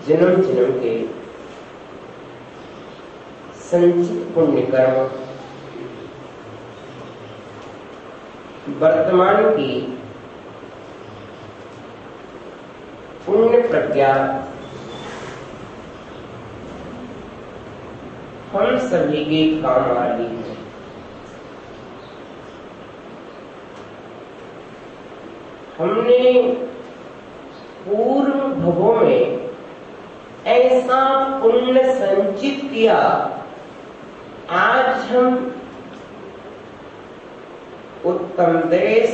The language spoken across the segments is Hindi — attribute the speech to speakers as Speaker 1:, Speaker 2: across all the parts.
Speaker 1: जन्म जन्म के संचित पुण्य कर्म वर्तमान की पुण्य प्रज्ञा हम सभी के काम आ रही है। हमने पूर्व भवों में ऐसा पुण्य संचित किया, आज हम उत्तम देश,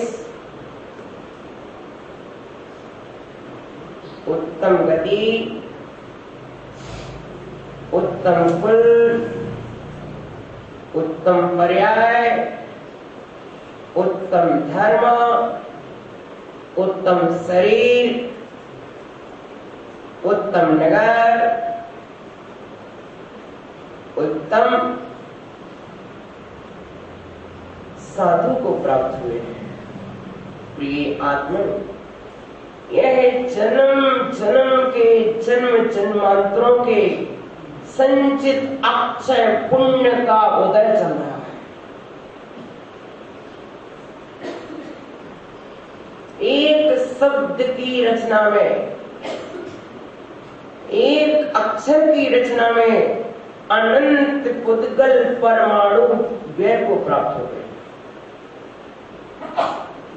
Speaker 1: उत्तम गति, उत्तम कुल, उत्तम पर्याय, उत्तम धर्म, उत्तम शरीर, उत्तम नगर, उत्तम साधु को प्राप्त हुए हैं। प्रिय आत्मा, यह जन्म जन्म के जन्म जन्मांतरों के संचित अक्षय पुण्य का उदय चल रहा है। एक शब्द की रचना में, एक अक्षर की रचना में अनंत पुद्गल परमाणु व्यय को प्राप्त हो गए।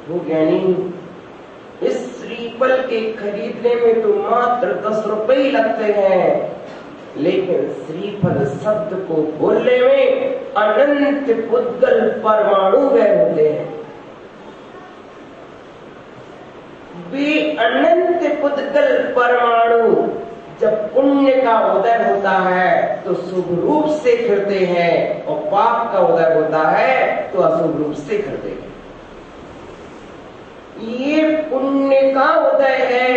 Speaker 1: वो ज्ञानी, इस श्रीफल के खरीदने में तो मात्र 10 रुपए ही लगते हैं, लेकिन श्रीफल शब्द को बोलने में अनंत पुद्गल परमाणु व्यय होते हैं। वे अनंत पुद्गल परमाणु जब पुण्य का उदय होता है तो शुभ रूप से फिरते हैं, और पाप का उदय होता है तो अशुभ रूप से फिरते हैं। ये पुण्य का उदय है।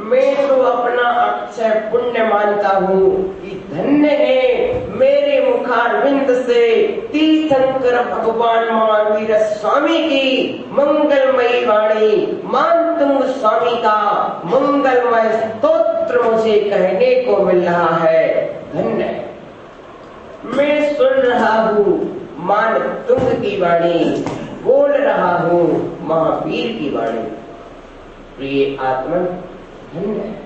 Speaker 1: मैं तो अपना अक्षय पुण्य मानता हूँ कि धन्य है मेरे मुखारविंद से तीर्थंकर भगवान महावीर स्वामी की मंगलमयी वाणी, मानतुंग स्वामी का मंगलमय स्तोत्र मुझे कहने को मिल रहा है। धन्य है, मैं सुन रहा हूँ मानतुंग की वाणी, बोल रहा हूँ महावीर की वाणी। प्रिय आत्मा, धन्य है।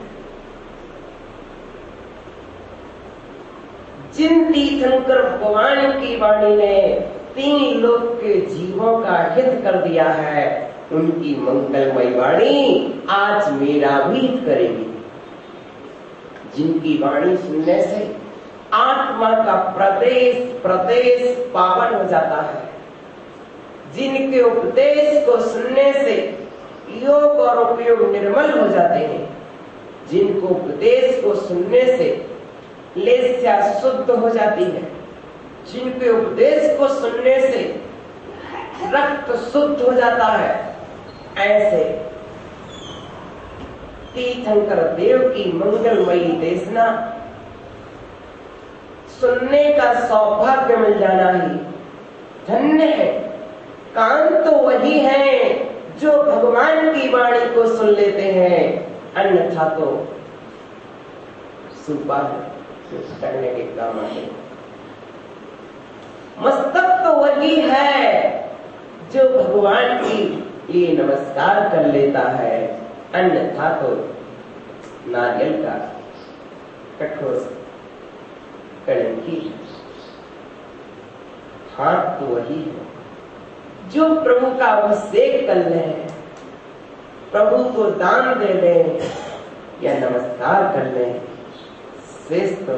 Speaker 1: जिन तीर्थंकर भगवान की वाणी ने 3 लोक के जीवों का हित कर दिया है, उनकी मंगलमय वाणी आज मेरा भी हित करेगी। जिनकी वाणी सुनने से आत्मा का प्रदेश प्रदेश पावन हो जाता है, जिनके उपदेश को सुनने से योग और उपयोग निर्मल हो जाते हैं, जिनको उपदेश को सुनने से लेस्या शुद्ध हो जाती है, जिनके उपदेश को सुनने से रक्त शुद्ध हो जाता है, ऐसे तीर्थंकर देव की मंगलमयी देशना सुनने का सौभाग्य मिल जाना ही धन्य है। कान तो वही है जो भगवान की वाणी को सुन लेते हैं, अन्यथा तो सुपा करने के काम आते। मस्तक तो वही है जो भगवान की ये नमस्कार कर लेता है, अन्यथा तो नारियल का कठोर कलंकी। हाथ तो वही है जो प्रभु का अभिषेक कर ले, प्रभु को दान दे ले या नमस्कार कर ले, शेष तो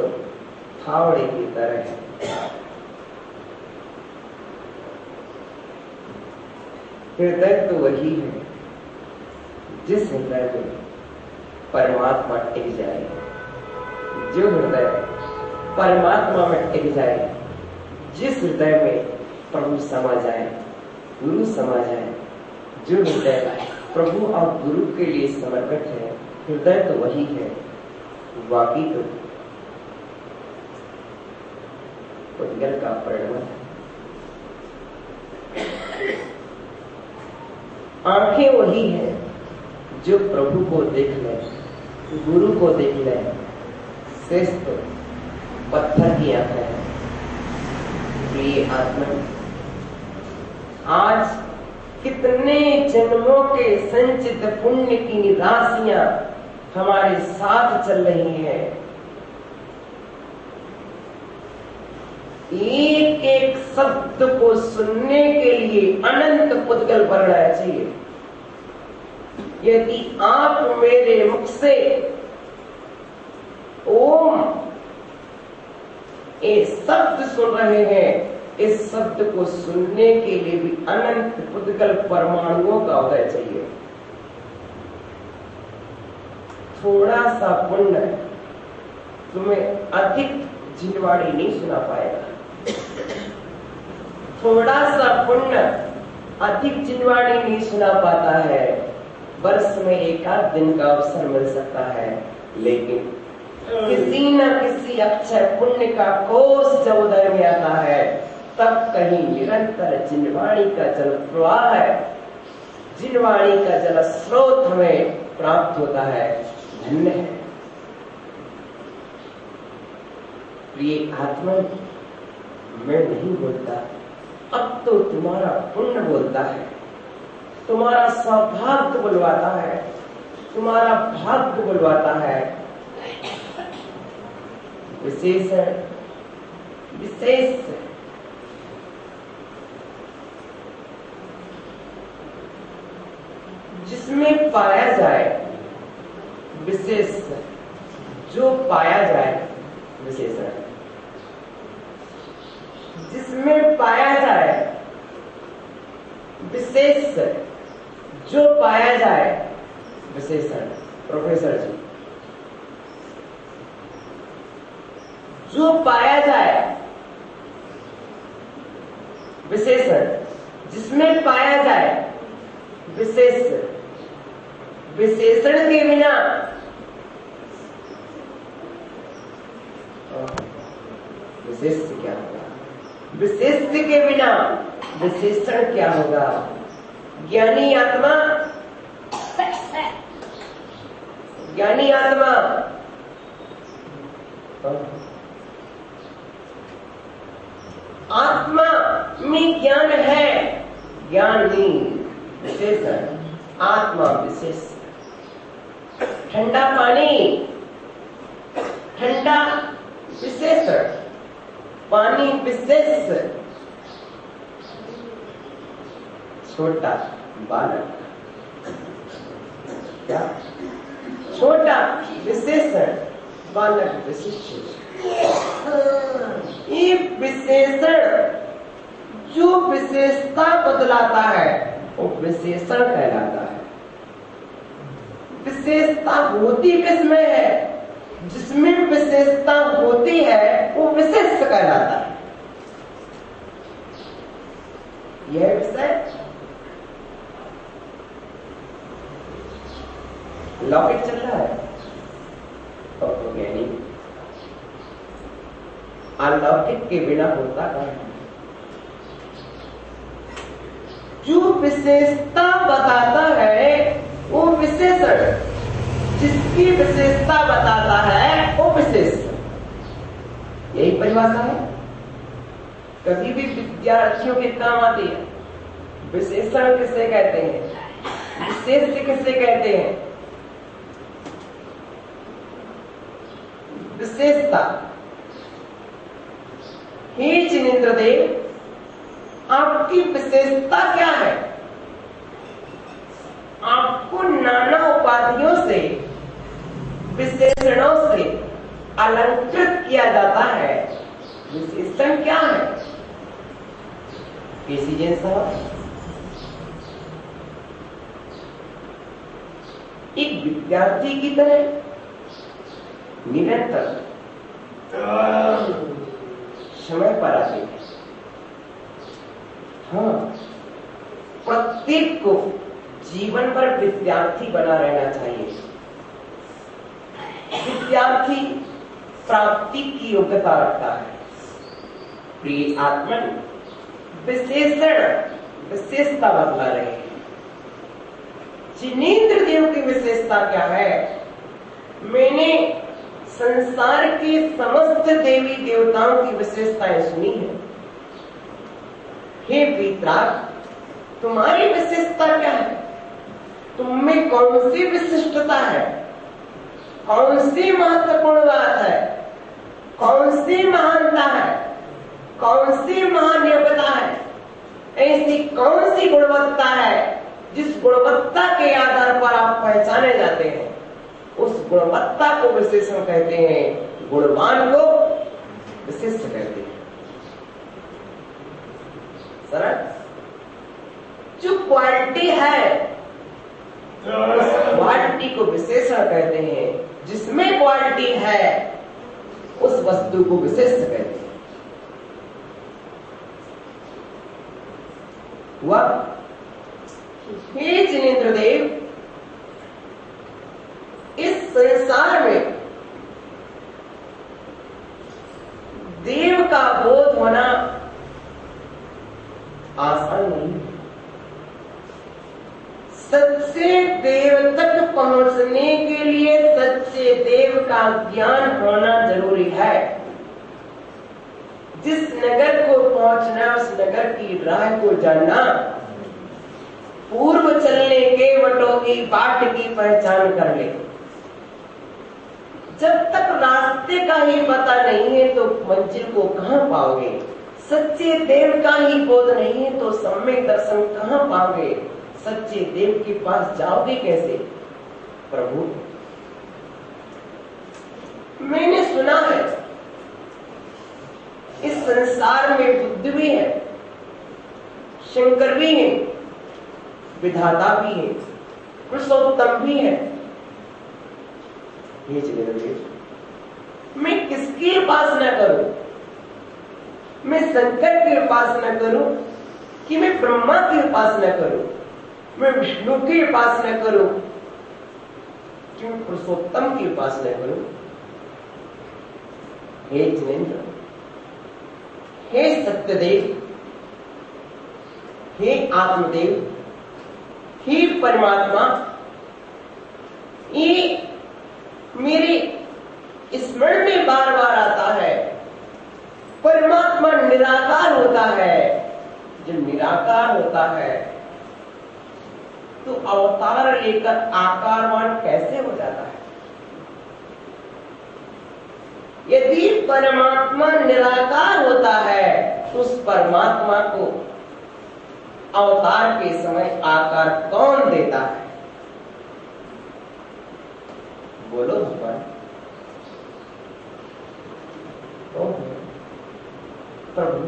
Speaker 1: फावड़े की तरह है। हृदय तो वही है जिस हृदय में परमात्मा टिक जाए, जो हृदय परमात्मा में टिक जाए, जिस हृदय में प्रभु समा जाए, गुरु समा जाए, जो हृदय प्रभु और गुरु के लिए समर्पित है, हृदय तो वही है। बाकी तो पुद्गल का परिणाम है। आंखें वही है जो प्रभु को देख ले, गुरु को देख ले, शेष तो पत्थर की आंखें हैं। प्रिय आत्मा, आज कितने जन्मों के संचित पुण्य की राशियां हमारे साथ चल रही हैं। एक एक शब्द को सुनने के लिए अनंत पुद्गल भरना चाहिए। यदि आप मेरे मुख से ओम ये शब्द सुन रहे हैं, इस शब्द को सुनने के लिए भी अनंत पुद्गल परमाणुओं का उदय चाहिए। थोड़ा सा पुण्य तुम्हें अधिक जिनवाड़ी नहीं सुना पाएगा। थोड़ा सा पुण्य अधिक जिनवाड़ी नहीं सुना पाता है। वर्ष में एक आध दिन का अवसर मिल सकता है, लेकिन किसी न किसी अक्षय पुण्य का कोष जब उदय में आता है, तब कहीं निरंतर जिनवाणी का जल प्रवाह है, जिनवाणी का जल स्रोत हमें प्राप्त होता है। धन्य है। प्रिय आत्मा, मैं नहीं बोलता, अब तो तुम्हारा पुण्य बोलता है, तुम्हारा सौभाग्य बुलवाता है, तुम्हारा भाग्य बुलवाता है। विशेषण विशेष जिसमें पाया जाए, विशेष जो पाया जाए, विशेषण जिसमें पाया जाए, विशेष जो पाया जाए, विशेषण। प्रोफेसर जी, जो पाया जाए, विशेषण जिसमें पाया जाए, विशेष विशेषण के बिना विशेष क्या होगा? विशेष के बिना विशेषण क्या होगा? ज्ञानी आत्मा, ज्ञानी आत्मा आत्मा में ज्ञान है, ज्ञान नहीं विशेषण। आत्मा विशेष। ठंडा पानी, ठंडा विशेषण, पानी विशेष। छोटा बालक, क्या छोटा विशेषण, बालक विशिष्ट। ये विशेषण जो विशेषता बदलाता है वो विशेषण कहलाता है। विशेषता होती किसमें है? जिसमें विशेषता होती है वो विशेष कहलाता है। यह विषय लौकिक चल रहा है तो ज्ञानी अलौकिक के बिना होता क्या है? जो विशेषता बताता है वो विशेषण, जिसकी विशेषता बताता है वो विशेषण। यही परिभाषा है, कभी भी विद्यार्थियों के काम आती है। विशेषण किसे कहते हैं? विशेष किसे कहते हैं? विशेषता। हे जिनेंद्र देव, आपकी विशेषता क्या है? आपको नाना उपाधियों से, विशेषणों से अलंकृत किया जाता है। विशेषण क्या है? केसी जैन साहब, एक विद्यार्थी की तरह निरंतर समय पर आते हैं। हाँ, प्रत्येक को जीवन भर विद्यार्थी बना रहना चाहिए। विद्यार्थी प्राप्ति की योग्यता रखता है। प्रिय आत्मन, विशेषण विशेषता बदला रहे हैं। जिनेंद्र देव की विशेषता क्या है? मैंने संसार के समस्त देवी देवताओं की विशेषताएं सुनी है। हे वीतराग, तुम्हारी विशेषता क्या है? तुम में कौन सी विशिष्टता है? कौन सी महत्वपूर्ण बात है? कौन सी महानता है? कौन सी महान्यता है? ऐसी कौन सी गुणवत्ता है जिस गुणवत्ता के आधार पर आप पहचाने जाते हैं? उस गुणवत्ता को विशेषण कहते हैं, गुणवान को विशिष्ट कहते हैं। सरल। जो क्वालिटी है उस क्वालिटी को विशेषण कहते हैं। जिसमें क्वालिटी है उस वस्तु को विशिष्ट कहते हैं। हुआ? हे जिनेंद्र देव, इस संसार में देव का बोध होना आसान नहीं है। सच्चे देव तक पहुंचने के लिए सच्चे देव का ज्ञान होना जरूरी है। जिस नगर को पहुंचना, उस नगर की राह को जानना, पूर्व चलने के वटों की बाट की पहचान कर ले। जब तक रास्ते का ही पता नहीं है तो मंजिल को कहां पाओगे? सच्चे देव का ही बोध नहीं है तो सम्यक दर्शन कहां पाओगे? सच्चे देव के पास जाओगे कैसे? प्रभु, मैंने सुना है इस संसार में बुद्ध भी है, शंकर भी है, विधाता भी है, पुरुषोत्तम भी है। ये चलिए, मैं किसकी उपासना करूं? मैं शंकर की उपासना करूं कि मैं ब्रह्मा की उपासना करूं? मैं विष्णु की उपासना करूं कि मैं पुरुषोत्तम की उपासना करूं? हे जिनेंद्र, हे सत्यदेव, हे आत्मदेव, हे परमात्मा, ये मेरे स्मरण में बार बार आता है। परमात्मा निराकार होता है। जब निराकार होता है तो अवतार लेकर आकारवान कैसे हो जाता है? यदि परमात्मा निराकार होता है तो उस परमात्मा को अवतार के समय आकार कौन देता है? बोलो भगवान, प्रभु,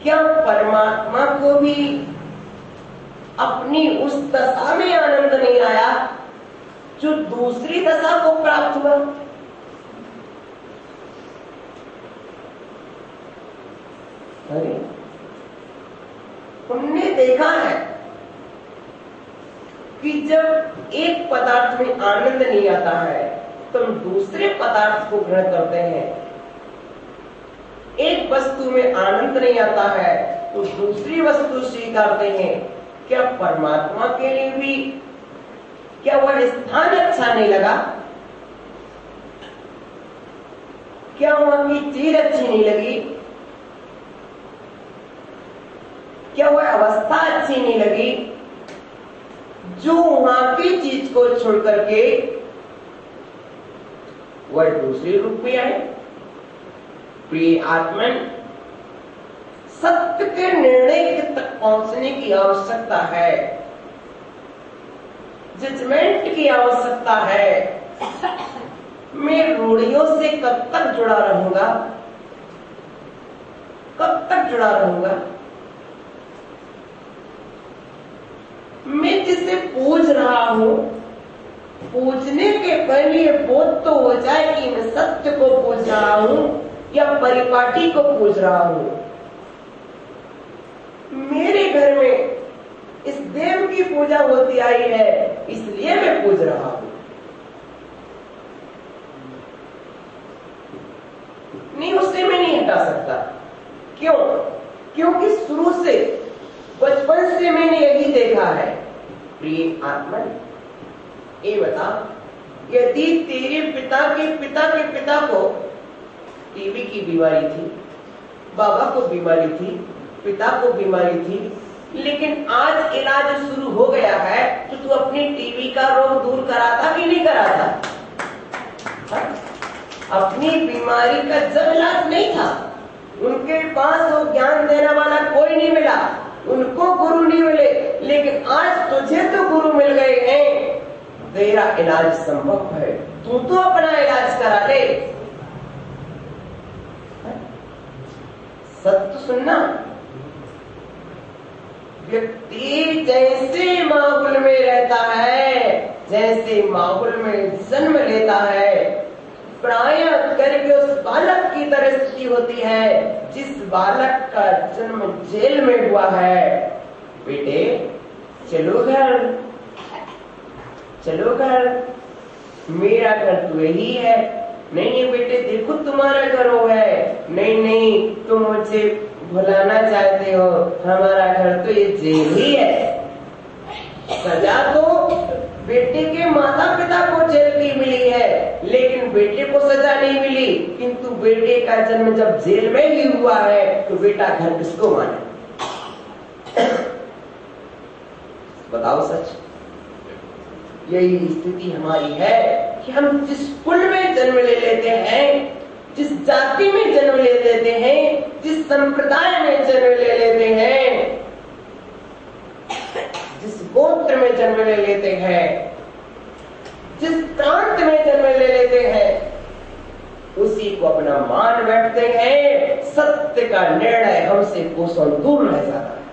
Speaker 1: क्या परमात्मा को भी अपनी उस दशा में आनंद नहीं आया जो दूसरी दशा को प्राप्त हुआ? अरे, तुमने देखा है कि जब एक पदार्थ में आनंद नहीं आता है तो हम दूसरे पदार्थ को ग्रहण करते हैं। एक वस्तु में आनंद नहीं आता है तो दूसरी वस्तु स्वीकारते हैं। क्या परमात्मा के लिए भी क्या वह स्थान अच्छा नहीं लगा? क्या वहां की चीज अच्छी नहीं लगी? क्या वह अवस्था अच्छी नहीं लगी जो वहां की चीज को छोड़ करके वह दूसरे रूप में आए? प्रिय आत्मन, सत्य के निर्णय तक पहुंचने की आवश्यकता है, जजमेंट की आवश्यकता है। मैं रूढ़ियों से कब तक जुड़ा रहूंगा? कब तक जुड़ा रहूंगा? मैं जिसे पूज रहा हूं, पूजने के पहले बोध तो हो जाए कि मैं सत्य को पूज रहा हूं या परिपाटी को पूज रहा हूं। मेरे घर में इस देव की पूजा होती आई है इसलिए मैं पूज रहा हूं। नहीं, उसे मैं नहीं हटा सकता। क्यों? क्योंकि शुरू से, बचपन से मैंने यही देखा है। प्रिय आत्मन, ये बता, यदि तेरे पिता के पिता को टीबी की बीमारी थी, बाबा को बीमारी थी, पिता को बीमारी थी, लेकिन आज इलाज शुरू हो गया है, तो तू अपनी टीबी का रोग दूर कराता कि नहीं कराता? अपनी बीमारी का जब इलाज नहीं था, उनके पास वो ज्ञान देने वाला कोई नहीं मिला, उनको गुरु नहीं मिले, लेकिन आज तुझे तो गुरु मिल गए हैं, तेरा इलाज संभव है, तू तो अपना इलाज करा ले। सत्य सुनना, व्यक्ति जैसे माहौल में रहता है, जैसे माहौल में जन्म लेता है, प्राय करके उस बालक की तरह स्थिति होती है जिस बालक का जन्म जेल में हुआ है। बेटे चलो घर, चलो घर, मेरा घर तो यही है। नहीं नहीं बेटे देखो तुम्हारा घर वो है। नहीं नहीं तुम मुझे भुलाना चाहते हो, हमारा घर तो ये जेल ही है। सजा तो बेटे के माता पिता को जेल की मिली है, लेकिन बेटे को सजा नहीं मिली, किंतु बेटे का जन्म जब जेल में ही हुआ है तो बेटा घर किसको माने? बताओ सच। यही स्थिति हमारी है कि हम जिस कुल में जन्म ले लेते हैं, जिस जाति में जन्म ले लेते हैं, जिस संप्रदाय में जन्म ले लेते हैं, जिस गोत्र में जन्म ले लेते हैं, जिस प्रांत में जन्म ले लेते हैं, उसी को अपना मान बैठते हैं। सत्य का निर्णय हमसे कोसों दूर रह जाता है,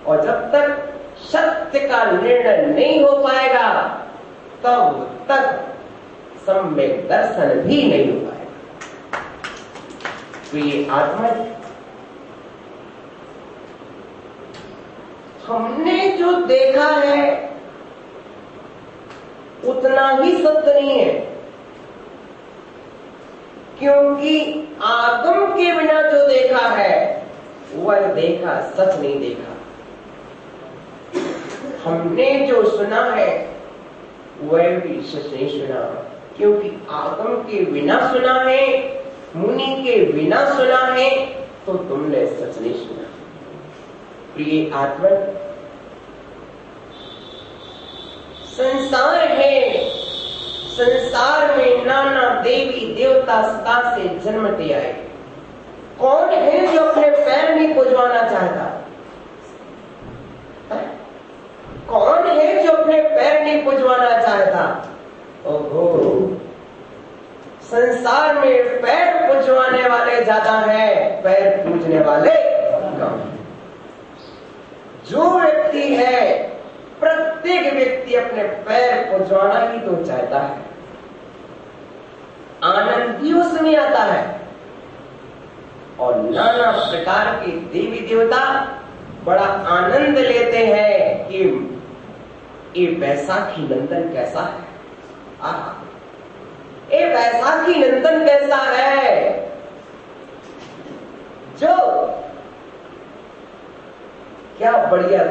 Speaker 1: और जब तक सत्य का निर्णय नहीं हो पाएगा तब तक सम्यक दर्शन भी नहीं हो पाएगा। तो ये आत्मा, हमने जो देखा है उतना ही सत्य नहीं है, क्योंकि आगम के बिना जो देखा है वह देखा सच नहीं देखा। हमने जो सुना है वह भी सच नहीं सुना, क्योंकि आगम के बिना सुना है, मुनि के बिना सुना है, तो तुमने सच नहीं सुना। प्रिय आत्मा, संसार है, संसार में नाना देवी देवता सदा से जन्मते आए। कौन है जो अपने पैर नहीं पुजवाना चाहता? कौन है जो अपने पैर नहीं पुजवाना चाहता? ओहो, संसार में पैर पुजवाने वाले ज्यादा है, पैर पूजने वाले कम। जो व्यक्ति है, प्रत्येक व्यक्ति अपने पैर पुजवाना ही तो चाहता है। आनंद भी उसमें आता है, और नाना प्रकार के देवी देवता बड़ा आनंद लेते हैं कि ये बैसाखी नंदन कैसा है। आहा, ये बैसाखी नंदन कैसा है जो क्या बढ़िया,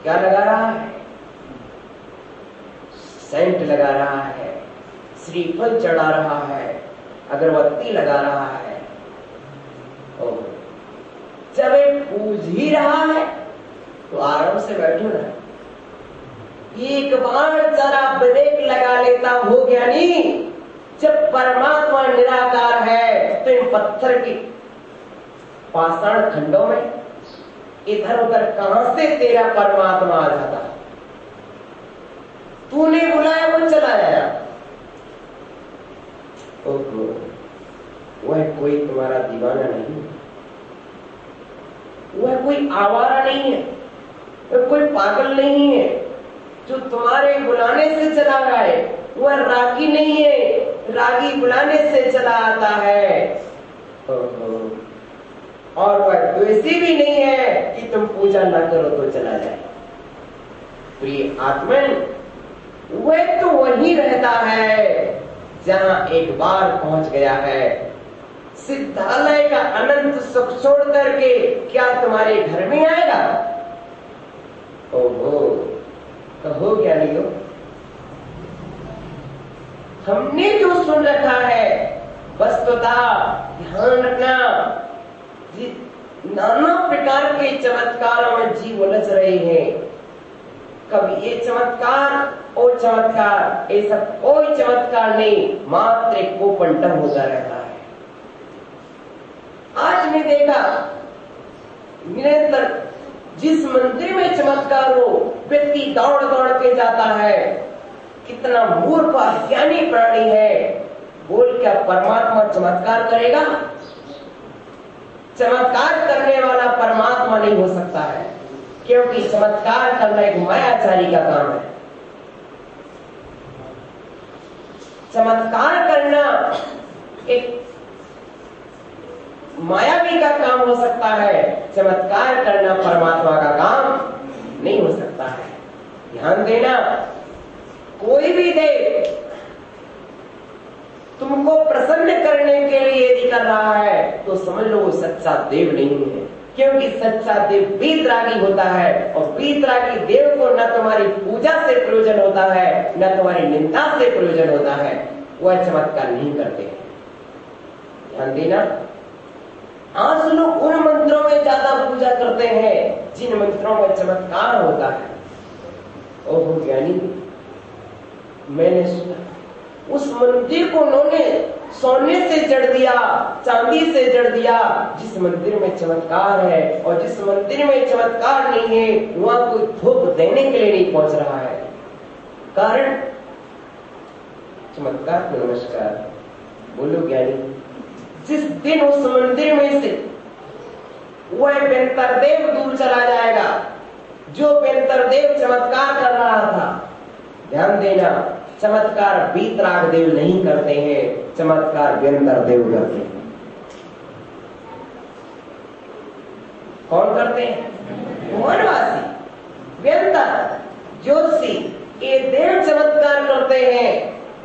Speaker 1: क्या लगा रहा है? सेंट लगा रहा है, श्रीफल चढ़ा रहा है, अगरबत्ती लगा रहा है। ओ, जब ये पूज ही रहा है तो आराम से बैठो ना। एक बार जरा ब्रेक लगा लेता हो ज्ञानी, जब परमात्मा निराकार है तो इन पत्थर की पाषाण खंडों में इधर उधर कहां से तेरा परमात्मा आ जाता? तूने बुलाया वो चला आया। ओहो, वह कोई तुम्हारा दीवाना नहीं, वह कोई आवारा नहीं है, वह कोई पागल नहीं है जो तुम्हारे बुलाने से चला आए। वह रागी नहीं है, रागी बुलाने से चला आता है। ओहो, और वह द्वेषी भी नहीं है कि तुम पूजा ना करो तो चला जाए। प्रिय आत्मन, वह तो वही रहता है जहां एक बार पहुंच गया है। सिद्धालय का अनंत सुख छोड़ करके क्या तुम्हारे घर में आएगा? ओहो, कहो ज्ञानी हो, हमने जो सुन रखा है वस्तुतः ध्यान रखना, नाना प्रकार के चमत्कारों में जीव उलझ रहे हैं। कभी ये चमत्कार और चमत्कार, ऐसा कोई चमत्कार नहीं, मात्र एक कोपंटन होता रहता है। आज मैं देखा निरंतर जिस मंदिर में चमत्कार हो व्यक्ति दौड़ दौड़ के जाता है। कितना मूर्ख अज्ञानी प्राणी है, बोल क्या परमात्मा चमत्कार करेगा? चमत्कार करने वाला परमात्मा नहीं हो सकता है, क्योंकि चमत्कार करना एक मायाचारी का काम है। चमत्कार करना एक मायावी का काम हो सकता है, चमत्कार करना परमात्मा का काम नहीं हो सकता है। ध्यान देना, कोई भी देव तुमको प्रसन्न करने के लिए यदि कर रहा है तो समझ लो वो सच्चा देव नहीं है, क्योंकि सच्चा देव वीतरागी होता है, और वीतरागी देव को न तुम्हारी पूजा से प्रयोजन होता है न तुम्हारी निंदा से प्रयोजन होता है। वह चमत्कार नहीं करते हैं। ध्यान देना, आज लोग उन मंत्रों में ज्यादा पूजा करते हैं जिन मंत्रों में चमत्कार होता है। ओह ज्ञानी, मैंने सुना उस मंदिर को उन्होंने सोने से जड़ दिया, चांदी से जड़ दिया जिस मंदिर में चमत्कार है, और जिस मंदिर में चमत्कार नहीं है वहां कोई धूप देने के लिए नहीं पहुंच रहा है। कारण चमत्कार को नमस्कार बोलो ज्ञानी। जिस दिन उस मंदिर में से वह बेंतर देव दूर चला जाएगा जो बेंतर देव चमत्कार कर रहा था। ध्यान देना, चमत्कार वीतराग देव नहीं करते हैं, चमत्कार बेंतर देव करते हैं। कौन करते हैं? वनवासी, बेंतर, ज्योतिषी, ये देव चमत्कार करते हैं।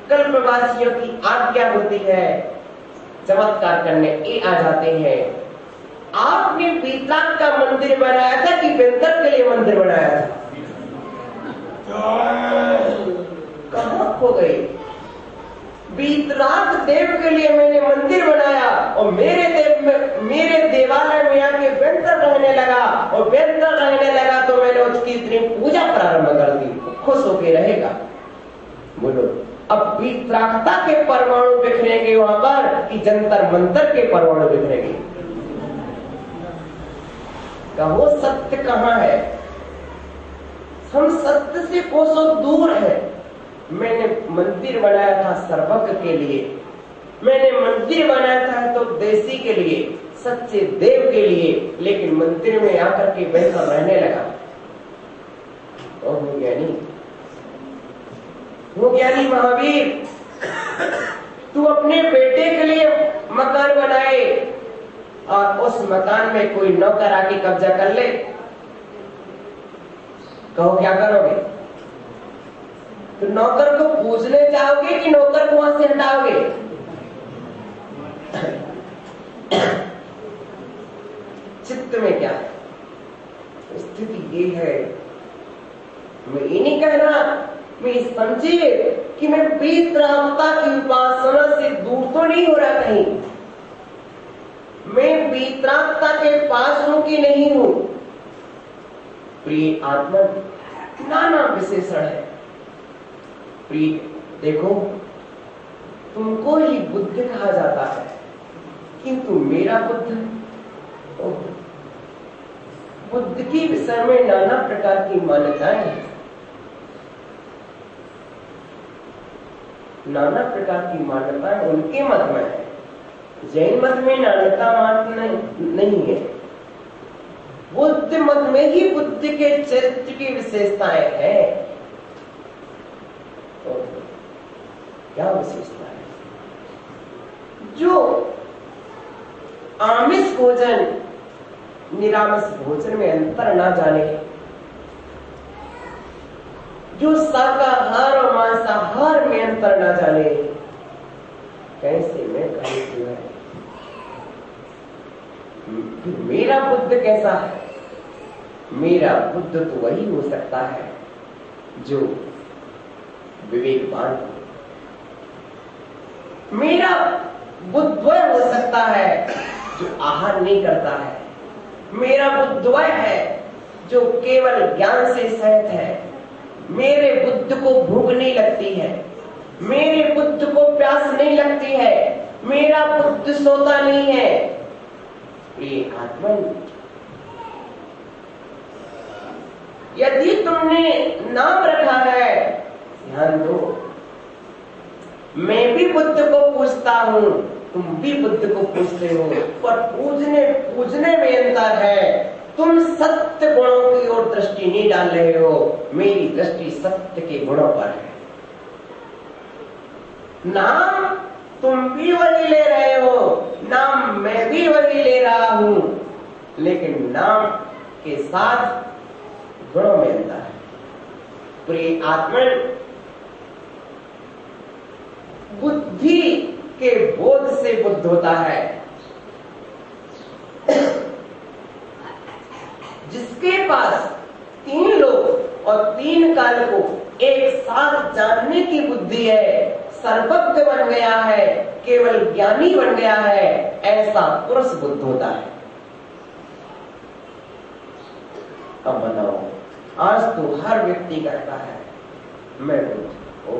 Speaker 1: कल्पवासियों की आज्ञा होती है चमत्कार करने, ये आ जाते हैं। आपने वीतराग का मंदिर बनाया था कि बेंतर के लिए मंदिर बनाया था? कहां खो गए? वीतराग देव के लिए मैंने मंदिर बनाया और मेरे देवालय में आके बेंतर रहने लगा, और बेंतर रहने लगा तो मैंने उसकी इतनी पूजा प्रारंभ कर दी, खुश होके रहेगा। बोलो, अब वीतरागता के परमाणु बिखरेंगे वहां पर कि जंतर मंतर के परमाणु बिखरेंगे? कहो सत्य कहां है? हम सत्य से कोसों दूर है। मैंने मंदिर बनाया था सर्वज्ञ के लिए, मैंने मंदिर बनाया था तो देसी के लिए, सच्चे देव के लिए, लेकिन मंदिर में आकर के बेहतर रहने लगा। ओह ज्ञानी, वो ज्ञानी महावीर, तू अपने बेटे के लिए मकान बनाए और उस मकान में कोई नौकर आके कब्जा कर ले, कहो क्या करोगे? तो नौकर को पूजने जाओगे कि नौकर को वहां से हटाओगे? चित्त में क्या है? स्थिति ये है। मैं ये नहीं कह रहा, मैं समझिए कि मैं वीतरागता की उपासना से दूर तो नहीं हो रहा कहीं। मैं वीतरागता के पास हूं कि नहीं हूं? प्रिय आत्मा, नाना विशेषण है। प्रिय देखो, तुमको ही बुद्ध कहा जाता है, किंतु मेरा बुद्ध, बुद्ध की विषय में नाना प्रकार की मान्यताएं हैं, नाना प्रकार की मान्यताएं उनके मत में है। जैन मत में नान्यता मान्य नहीं है। बुद्ध मत में ही बुद्ध के चरित्र की विशेषताएं हैं। तो क्या विशेषता है? जो आमिष भोजन निरामिष भोजन में अंतर ना जाने, जो शाकाहार और मांसाहार में अंतर ना जाने, कैसे मैं कहूं है? मेरा बुद्ध कैसा है? मेरा बुद्ध तो वही हो सकता है जो विवेकवान हो, मेरा बुद्धवय हो सकता है जो आहार नहीं करता है, मेरा बुद्धवय है जो केवल ज्ञान से सहित है, मेरे बुद्ध को भूख नहीं लगती है, मेरे बुद्ध को प्यास नहीं लगती है, मेरा बुद्ध सोता नहीं है। प्रिय आत्मन, यदि तुमने नाम रखा है, ध्यान दो, मैं भी बुद्ध को पूछता हूँ, तुम भी बुद्ध को पूछते हो, पर पूजने में अंतर है। तुम सत्य गुणों की ओर दृष्टि नहीं डाल रहे हो, मेरी दृष्टि सत्य के गुणों पर है। नाम तुम भी वही ले रहे हो, नाम मैं भी वही ले रहा हूं, लेकिन नाम के साथ गुणों में अंतर है। प्रिय आत्मन, बुद्धि के बोध से बुद्ध होता है। जिसके पास 3 लोक और 3 काल को एक साथ जानने की बुद्धि है, सर्वज्ञ बन गया है, केवल ज्ञानी बन गया है, ऐसा पुरुष बुद्ध होता है। अब बताओ, आज तो हर व्यक्ति कहता है मैं बुद्ध। ओ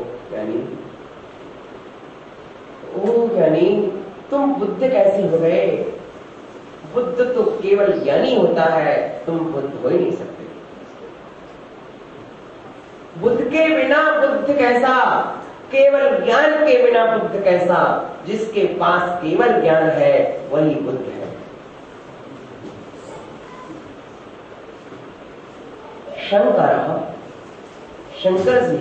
Speaker 1: ज्ञानी, तुम बुद्ध कैसे हो गए? बुद्ध तो केवल ज्ञानी होता है, तुम बुद्ध हो ही नहीं सकते। बुद्ध के बिना बुद्ध कैसा? केवल ज्ञान के बिना बुद्ध कैसा? जिसके पास केवल ज्ञान है वही बुद्ध है। शंकर जी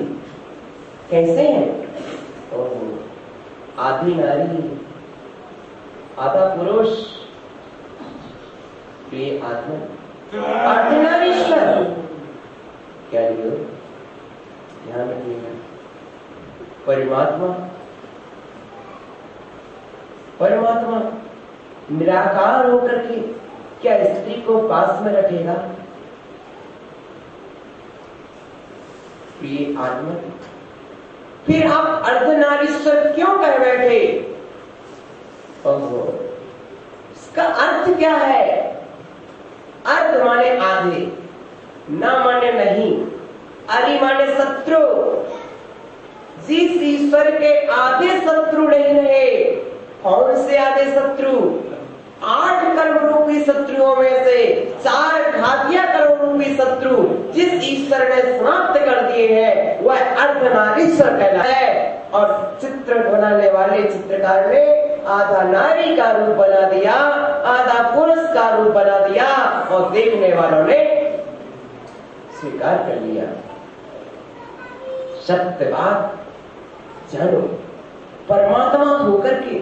Speaker 1: कैसे हैं? आधी नारी आधा पुरुष, प्रिय आत्मा, अर्धनारीश्वर। क्या लियो? ध्यान रखिएगा, परमात्मा निराकार होकर के क्या स्त्री को पास में रखेगा? प्रिय आत्मा, फिर आप अर्धनारीश्वर क्यों कह बैठे? इसका अर्थ क्या है? अर्ध माने आधे, ना माने नहीं, अरि माने शत्रु। जिस ईश्वर के आधे शत्रु नहीं रहे, कौन से आधे शत्रु? 8 करोड़ रूपी शत्रुओं में से 4 घातिया करोड़ रूपी शत्रु जिस ईश्वर ने समाप्त कर दिए हैं, वह अर्धनारीश्वर कहलाता है। और चित्र बनाने वाले चित्रकार ने आधा नारी का रूप बना दिया, आधा पुरुष का रूप बना दिया, और देखने वालों ने स्वीकार कर लिया। सत्य बात जानो, परमात्मा होकर के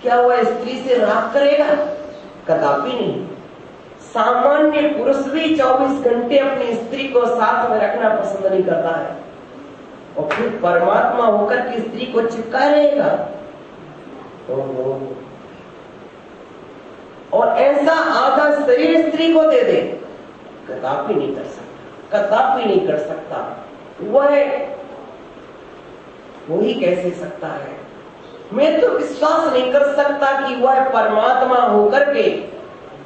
Speaker 1: क्या वह स्त्री से राग करेगा? कदापि नहीं। सामान्य पुरुष भी 24 घंटे अपनी स्त्री को साथ में रखना पसंद नहीं करता है, और फिर परमात्मा होकर के स्त्री को चिपका रहेगा। और ऐसा आधा शरीर स्त्री को दे दे, कदापि नहीं कर सकता, कदापि नहीं कर सकता। वो ही कैसे सकता है? मैं तो विश्वास नहीं कर सकता कि वह परमात्मा होकर के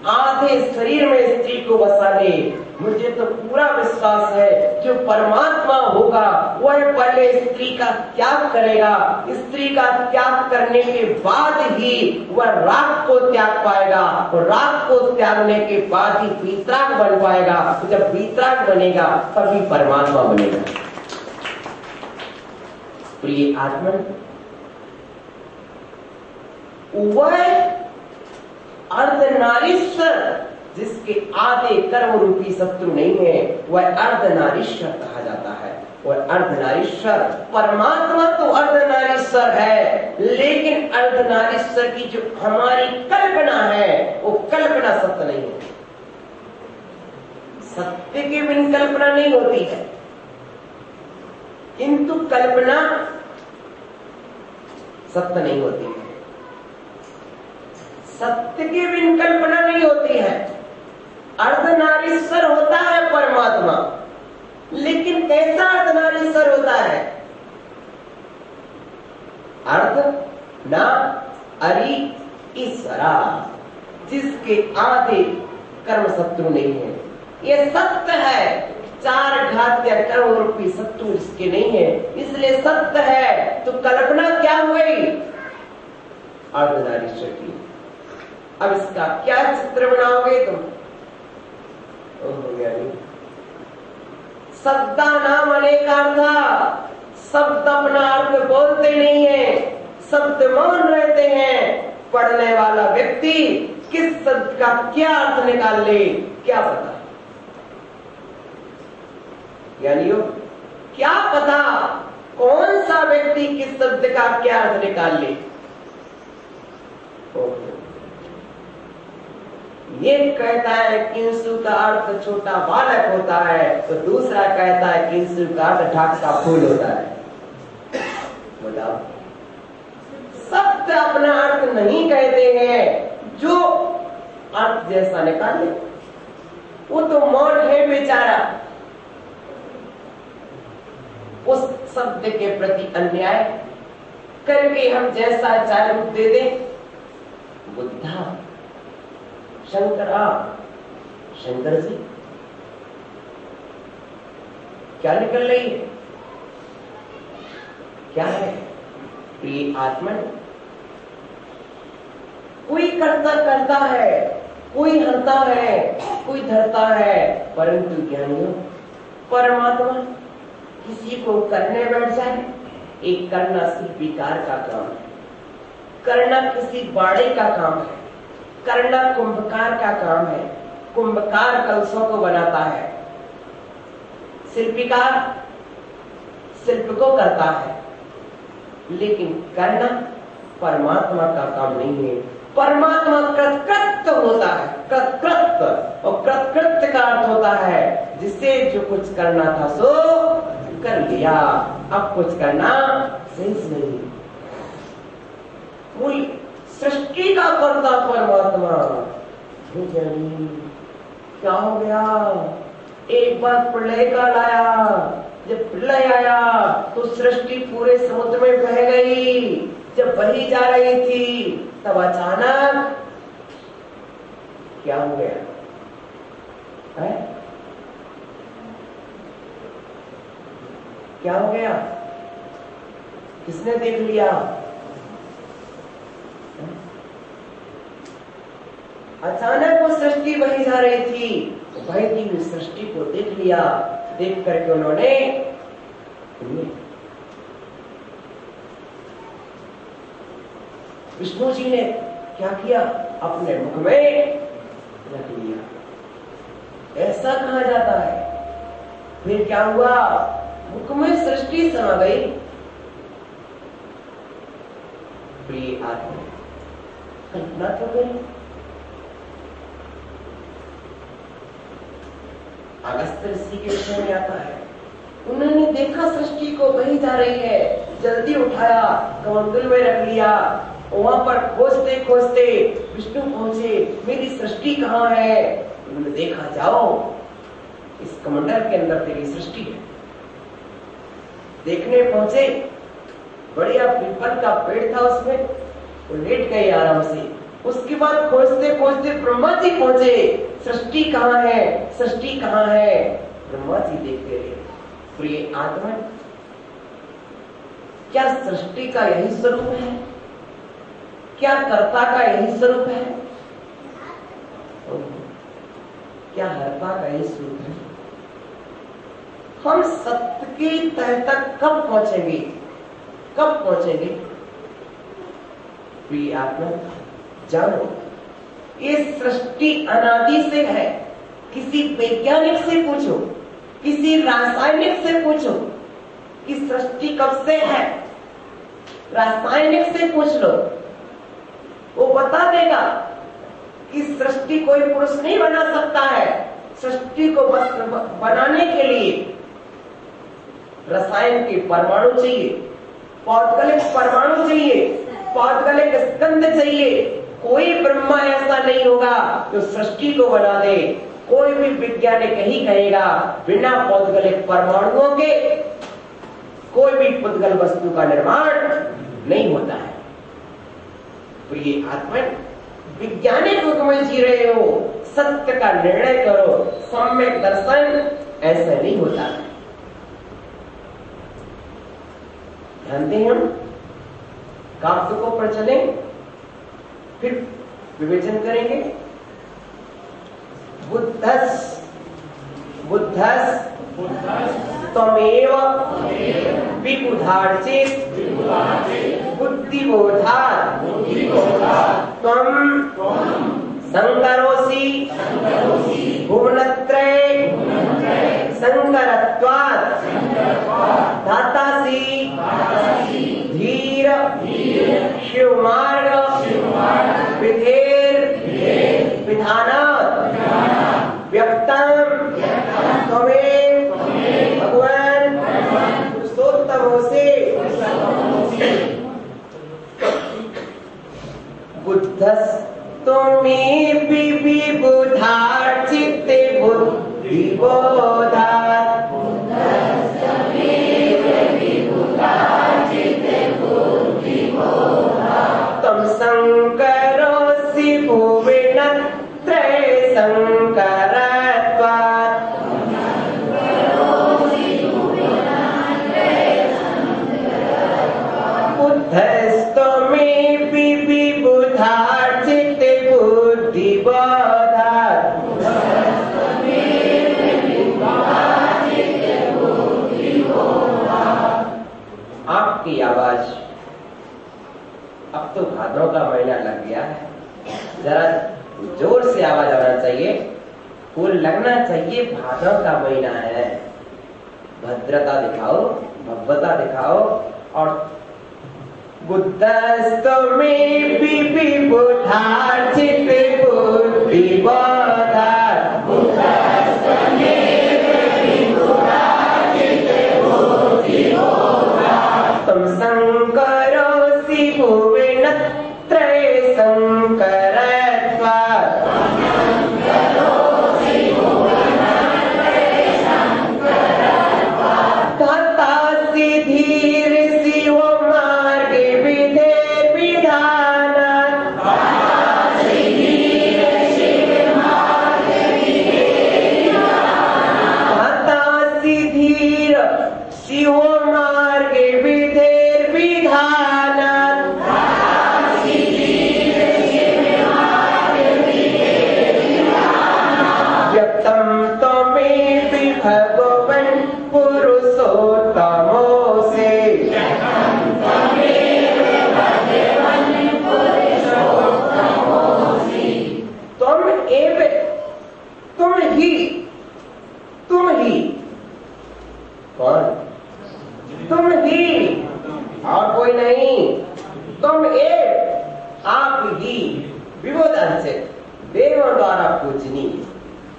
Speaker 1: आधे शरीर में स्त्री को बसा ले। मुझे तो पूरा विश्वास है जो परमात्मा होगा वह पहले स्त्री का त्याग करेगा, स्त्री का त्याग करने के बाद ही वह राग को त्याग पाएगा, और राग को त्यागने के बाद ही वीतराग बन पाएगा। जब वीतराग बनेगा तभी परमात्मा बनेगा। प्रिय आत्मा, वह अर्धनारीश्वर जिसके आधे कर्म रूपी शत्रु नहीं है, वह अर्धनारीश्वर कहा जाता है। वह अर्धनारीश्वर, परमात्मा तो अर्धनारीश्वर है, लेकिन अर्धनारीश्वर की जो हमारी कल्पना है वो कल्पना सत्य नहीं है। सत्य के बिन कल्पना नहीं होती है, किंतु कल्पना सत्य नहीं होती है। सत्य के बिन कल्पना नहीं होती है। अर्धनारीश्वर होता है परमात्मा, लेकिन कैसा अर्धनारीश्वर होता है? अर्ध ना अरि ईश्वरा, जिसके आधे कर्म शत्रु नहीं है। ये सत्य है, 4 घात्य कर्म रूपी शत्रु इसके नहीं है, इसलिए सत्य है। तो कल्पना क्या हुई? अर्धनारीश्वर की। अब इसका क्या चित्र बनाओगे तुम? शब्दा नाम अनेकार्था, शब्द अपना अर्थ बोलते नहीं है, शब्द मौन रहते हैं। पढ़ने वाला व्यक्ति किस शब्द का क्या अर्थ निकाल ले, क्या पता? यानी क्या पता कौन सा व्यक्ति किस शब्द का क्या अर्थ निकाल ले? ये कहता है किंसु का अर्थ छोटा बालक होता है, तो दूसरा कहता है किंसु का अर्थ ढाक का फूल होता है। बताओ, शब्द अपना अर्थ नहीं कहते हैं, जो अर्थ जैसा निकाले। वो तो मौन है बेचारा, उस शब्द के प्रति अन्याय करके हम जैसा चाहे रूप दे दें। बुद्धा, शंकरा, शंकर जी क्या निकल रही है? क्या है? प्रिय आत्मन। कोई करता करता है, कोई हरता है, कोई धरता है, परंतु ज्ञानियों परमात्मा किसी को करने बैठ जाए। एक करना शिल्पीकार का काम है, करना किसी बाड़े का काम है, करना कुंभकार का काम है। कुंभकार कलशों को बनाता है, शिल्पीकार शिल्प को करता है, लेकिन करना परमात्मा का काम नहीं है। परमात्मा कृतकृत्य होता है, कृतकृत्य, और कृतकृत्य का अर्थ होता है जिसे जो कुछ करना था सो कर लिया, अब कुछ करना शेष नहीं। मूल सृष्टि का कर्ता परमात्मा। क्या हो गया? एक बार प्रलय काल आया, जब प्रलय आया तो सृष्टि पूरे समुद्र में बह गई। जब बही जा रही थी तब अचानक क्या हो गया है? क्या हो गया? किसने देख लिया? अचानक वो सृष्टि बही जा रही थी, बहती हुई सृष्टि को देख लिया। देख करके उन्होंने विष्णु जी ने क्या किया? अपने मुख में रख लिया। ऐसा कहा जाता है। फिर क्या हुआ? मुख में सृष्टि समा गई। प्रिय आत्मा, कल्पना तो गई। अगस्त ऋषि के विषय में आता है, उन्होंने देखा सृष्टि को बही जा रही है, जल्दी उठाया, कमंडल में रख लिया। वहां पर खोजते खोजते विष्णु पहुंचे, मेरी सृष्टि कहाँ है? उन्होंने देखा, जाओ इस कमंडल के अंदर तेरी सृष्टि है। देखने पहुंचे, बढ़िया पीपल का पेड़ था, उसमें वो लेट गए आराम से। उसके बाद खोजते खोजते ब्रह्मा जी पहुंचे, सृष्टि कहाँ है? सृष्टि कहाँ है? ब्रह्मा जी देखते रहे। प्रिय आत्मा, क्या सृष्टि का यही स्वरूप है? क्या कर्ता का यही स्वरूप है? क्या हर्ता का यही स्वरूप है? हम सत्य की तह तक कब पहुंचेंगे? कब पहुंचेंगे? प्रिय आत्मा, जानो ये सृष्टि अनादि से है। किसी वैज्ञानिक से पूछो, किसी रासायनिक से पूछो कि सृष्टि कब से है, रासायनिक से पूछ लो, वो बता देगा कि सृष्टि कोई पुरुष नहीं बना सकता है। सृष्टि को बस बनाने के लिए रसायन के परमाणु चाहिए, पौधगलिक परमाणु चाहिए, पौधगलिक स्कंध चाहिए। कोई ब्रह्मा ऐसा नहीं होगा जो सृष्टि को बना दे। कोई भी वैज्ञानिक यही कहेगा, बिना पौधगलिक परमाणुओं के कोई भी पुद्गल वस्तु का निर्माण नहीं होता है। तो ये आत्मा वैज्ञानिक युग में जी रहे हो, सत्य का निर्णय करो, सम्यक दर्शन ऐसा नहीं होता। ध्यान दें, हम काव्य पर चले, फिर विवेचन करेंगे। बुद्धस त्वमेव विबुधार्चित बुद्धिबोधात् त्वं संकरोसि भुवनत्रये संकरत्वात् धातासि धीर शिवमार्ग विधेर विधानात् व्यक्तम् त्वमेव भगवान पुरुषोत्तमोऽसि बुद्धस्त्वमेपि विबुधार्चिते बुद्धिबोधात् त्वं संकरोऽसि भुवनत्रये संकरत्वात् बुद्धस्त्वमेपि विबुधार्चिते बुद्धिबोधात्। आपकी आवाज अब तो भादों का महीना लग गया है, जरा जोर से आवाज आना चाहिए, फूल लगना चाहिए, भादों का महीना है। भद्रता दिखाओ, भव्यता दिखाओ। और बुद्धस्त्वमेपि विबुधार्चिते बुद्धिबोधात् त्वं संकरोऽसि भुवनत्रये संकरत्वात् धातासि धीर शिवमार्गे विधेर विधानात् धातासि धीर शिवमार्गे विधेर विधानात् व्यक्तं त्वमेपि भगवन् पुरुषोत्तमोऽसि तुम एव, तुम ही कौन? तुम ही और कोई नहीं। तुम एक, आप ही विबोधार्चित, देवों द्वारा पूजनी,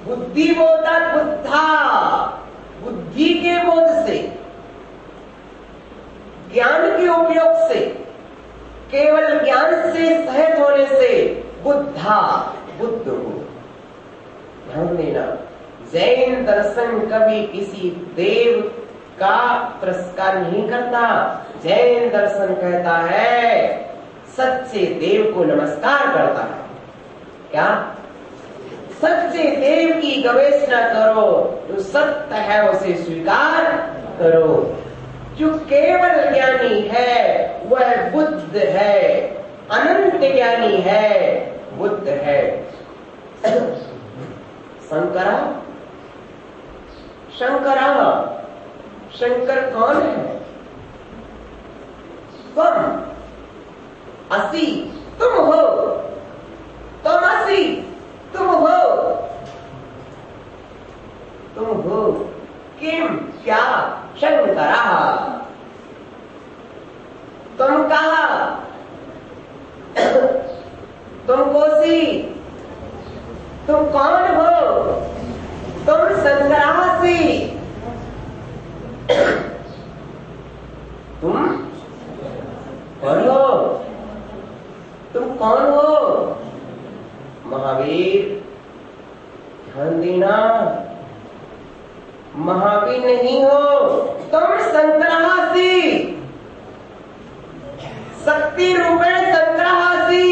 Speaker 1: बुद्धिबोधात् बुद्धा, बुद्धि के बोध से, ज्ञान के उपयोग से, केवल ज्ञान से सहित होने से बुद्धा, बुद्ध हो। ध्यान देना, जैन दर्शन कभी किसी देव का तिरस्कार नहीं करता। जैन दर्शन कहता है सच्चे देव को नमस्कार करता है। क्या? सच्चे देव की गवेषणा करो, जो सत्य है उसे स्वीकार करो। जो केवल ज्ञानी है वह बुद्ध है, अनंत ज्ञानी है, बुद्ध है। शंकर कौन है? तुम असी, तुम हो, तुम असी, तुम हो किम, क्या? शंकरा, तुम कहा, तुम कोसी, तुम कौन हो? तुम संग्रासी, तुम कौन हो? तुम कौन हो? महावीर। ध्यान देना, महावीर नहीं हो, तुम संग्रासी, शक्ति रूपेण संग्रासी।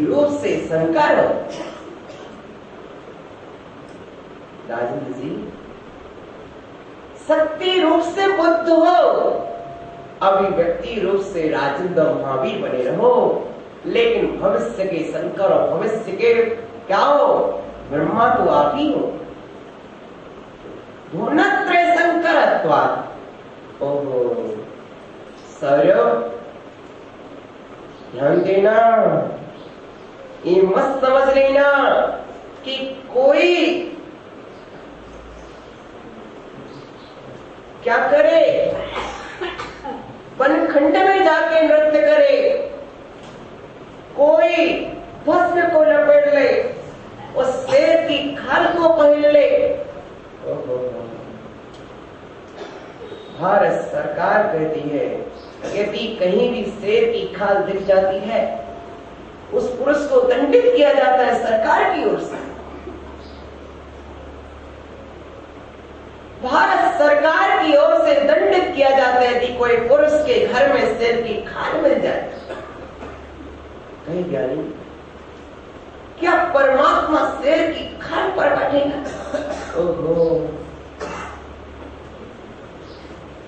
Speaker 1: रूप से शंकर हो। राजेंद्र जी, शक्ति रूप से बुद्ध हो, अभिव्यक्ति रूप से राजेंद्र महावीर बने रहो, लेकिन भविष्य के शंकर और भविष्य के क्या हो? ब्रह्मा तो आप ही हो। भुवनत्रय शंकरत्वात्। ओहो सौरभ, ध्यान देना, ये मत समझ लेना कि कोई क्या करे, वनखंड में जाके नृत्य करे, कोई भस्म को लपेट ले, उस शेर की खाल को पहन ले। भारत सरकार कहती है यदि कहीं भी शेर की खाल दिख जाती है, उस पुरुष को दंडित किया जाता है सरकार की ओर से। भारत सरकार की ओर से दंडित किया जाता है यदि कोई पुरुष के घर में शेर की खाल मिल जाए। कहीं ज्ञानी, क्या परमात्मा शेर की खाल पर बैठेगा? ओहो,